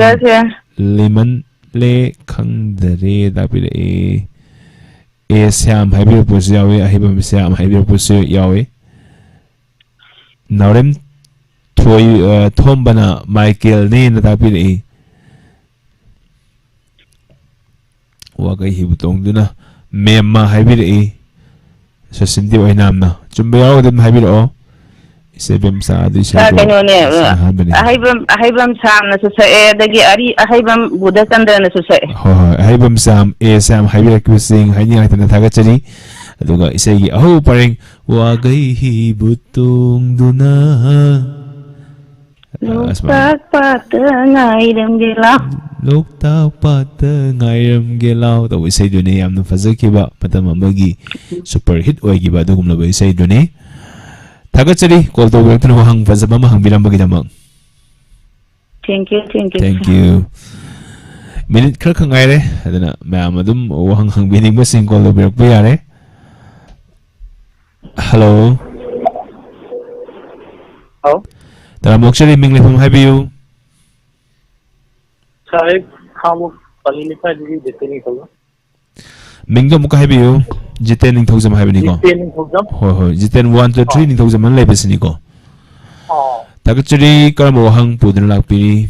lemon le khangdare dapire e syam haibir pus yawe ahibam syam haibir pus yawe naurem thoi thombana Michael ne na dapire wagai hi butong duna memma haibir sa sindi wa namna chumba yaw dum haibir o isebem sa adu sa kano ne ahibam sam na sa dagi ari ahibam buda tanda na sa ho ahibam sam sam haibir kusing hani ay tan thaga chari aduga isegi aho pareng wagai hi butong duna Loktak patangairam gelaw to isay duni amna fazakiba patama magi super hit oigiba dugum laba isay duni Tagachari call to work no hang fazaba mahang bilang bagi damang. Thank you. Minute kar kang aire adana mamadum wahang hang bining basing call to work bayare. Hello. Hello. Tara mokshari mingle from have you. Sai kamu palilipa di deteni ko. Mingga muka have you. Jiten ning thosam habi ni ko hoi jiten 1 to 3 ning thosam man lai besni ko takachri karam wahang pudin lakpiri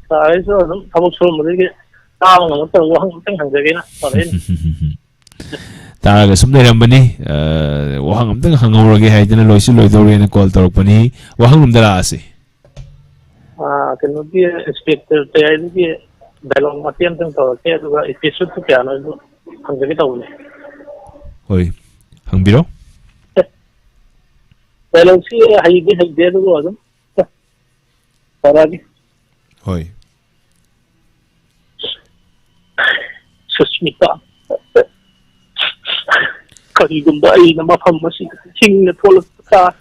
sai so thamuk so mari ge taang ngam tang wahang tang hangjage na parin taraga sumdai rambani wahang amtang hangawrage haidana loisi loidore na call torpani wahang numdara ase kenu bi inspector te ai bi balong matiam tang to ke aduga episode tu kya no hangjage tawne hoi hangbiro balong si haigi hagde do adum paragi hoi Susmita karigumda ai na mafam masi chingna thola ta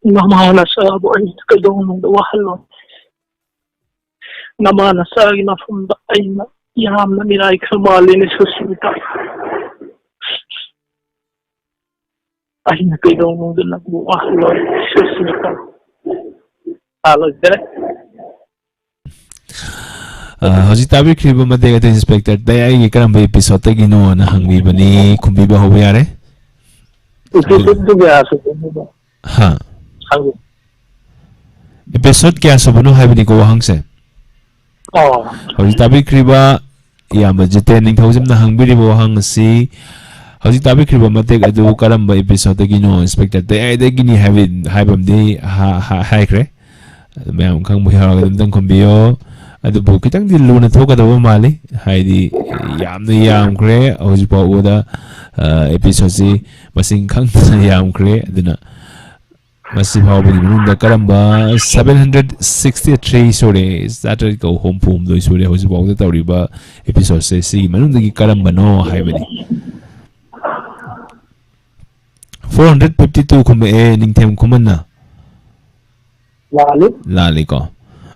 namana sa bo ai kadong nung wahalo namana sa mafam da ai na yam na mirai khamale ni Susmita ai na kadong nung na wahalo Susmita alo dere Hojik tabi kriba mate gata inspector daya ye karamba episode ta gino na hangbi bani kumbi ba hobe yare episode to gaya so ha episode kya so banu hai bani ko hang se hojik tabi kriba ya majete ning thosam na hangbi ri bo hang si hojik tabi kriba mate adu karamba episode ta gino inspector daya de gini hai bam de ha kre mayam khang bu ya dum kumbi yo ꯑꯗꯨꯕꯨ ꯈꯤꯇꯪꯗꯤ ꯂꯨꯅ ꯊꯣꯛꯀꯗꯕ ꯃꯥꯜꯂꯤ ꯍꯥꯏꯗꯤ ꯌꯥꯝꯅ ꯌꯥꯝꯈ꯭ꯔꯦ ꯍꯧꯖꯤꯛꯐꯥꯎ ꯎꯕꯗ episode masing khangna yamkhre aduna masi phawbagi manungda karamba 763 sore started go home pum doi sore hoji bawda tawriba episode se si manungdagi karamba no haibani 452 khumbe ningthem khumanna lali ko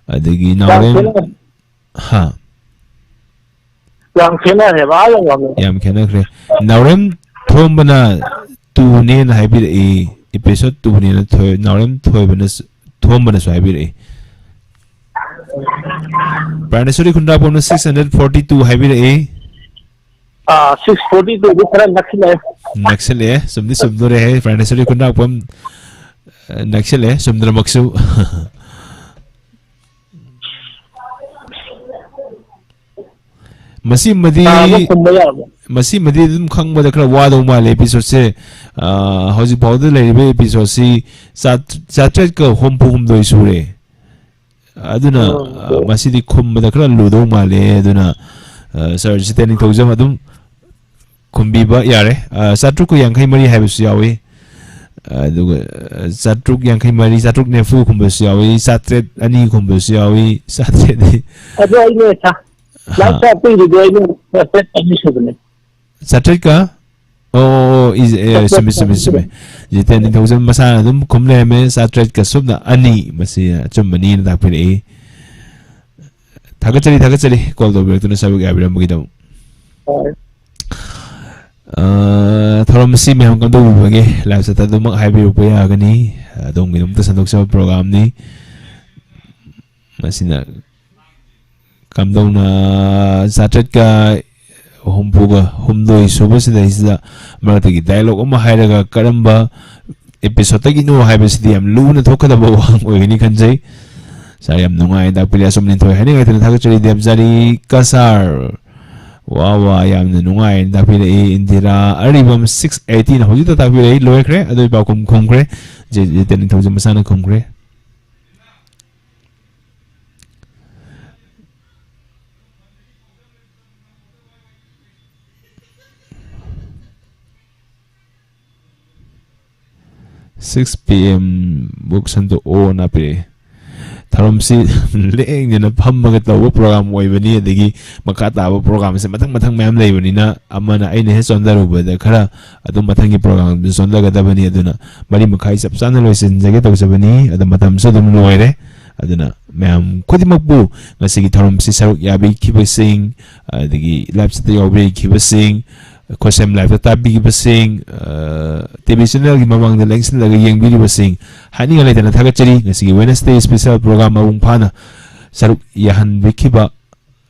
adagi nawren ha yam khena he ba yam khena khre nawrem thombana tu ne na haibir e episode 2 ne na thoy nawrem thoybana thombana so haibir e Pranasuri Kunda Pona 642 haibir e 642 bi khara naxile sumdi sumdore hai Pranasuri Kunda pom naxile sumdra maksu masi madi dum khang bada kra wa do ma le episode se hoji bawda le episode si chat ka home pum doi sure aduna masi di khum bada kra lu do ma le aduna sir siteni thojam adum khumbi ba yare satru ku yang khai mari haibu yawi aduga satruk yang khai mari satruk ne fu khum ba yawi satret ani khum ba yawi satret adu ai ne tha last time we go in Satrika oh is sumi jiten thousand masana dum kumle me Satrika subna ani masi chumani na pili thagachari call do bertuna sabu gabira mugidam thoramsi me hangam do bage live sata dum haibi rupiah gani dum gidum ta sandok sa program ni masina kamdona Satrika hompuga homdoi sobasida isda maratagi dialogue ama hairaga karamba episode tagi no haibasidi am luna thokada bawang oini kanjai sayam nungai da pilya somnin thoi hani ngai thana thagachari debjari kasar wawa yamna nungai da pilya indira aribam 618 hojita ta pilya loekre adoi ba khomkre je ten thousand masana khomkre $6 PM books and o na pe tharamsi leng na phammaga taw program oibani adigi makata ba program se mathang mayam leibani na amana aine he sondaru bada khara adu mathangi program sondaga dabani aduna mari makhai sapsana loisin jage tawsabani adu matam sadum loire aduna mayam khodimakbu ngasigi tharamsi saruk yabi kibasing adigi live sita yobri kibasing Kosem live tabi basing TV channel gi mamang da lengsin laga yengbi basing hani ngalai dana thagachari ngasi Wednesday special program mapung phana saruk yahan bikiba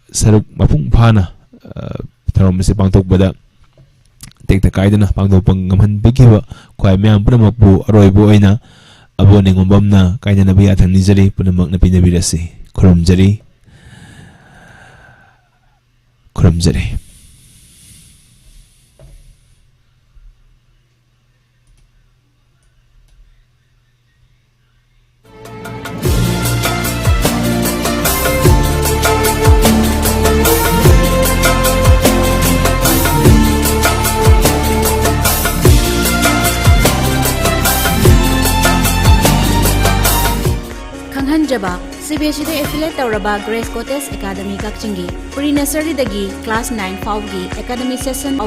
saruk mapung phana tharom se pangtok bada tek ta kaidana pangtok pangamhan bikiba khwai myam punamakbu aroibo oina abo ningombamna kaidana biya thangni jari punamak na pinabirasi khurumjari Jaba CBSE de affiliate tawraba Grace Cottage Academy Kakchingi pre nursery dagi class 9 fawgi academy session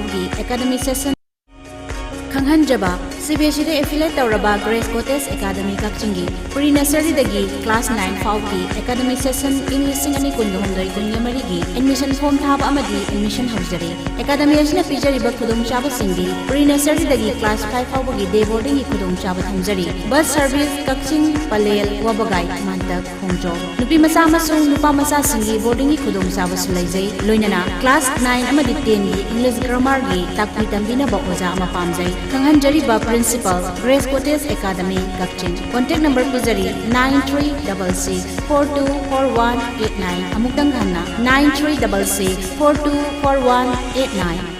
Khanghan Jaba CBSE de affiliate tawraba Grace Cottage Academy Kakchingi pre nursery dagi class 9 fawgi academy session English ani kundomdoi kunyamari gi admission form thaba amadi admission haujare academy asna feature ba khudum chaba singi pre nursery dagi class 5 fawgi day boarding gi khudum chaba thamjari bus service Kakching Palel Wabagai Mantak Khongjo nupi masa masung nupa masa singi boarding gi khudum chaba sulaijai loinana class 9 amadi 10 gi English grammar gi takpi tambina ba oja ama pamjai Khanghan Jari ba principal Grace Cottage Academy Kakching contact number pujari 9366424189 amukdang hanna 9366424189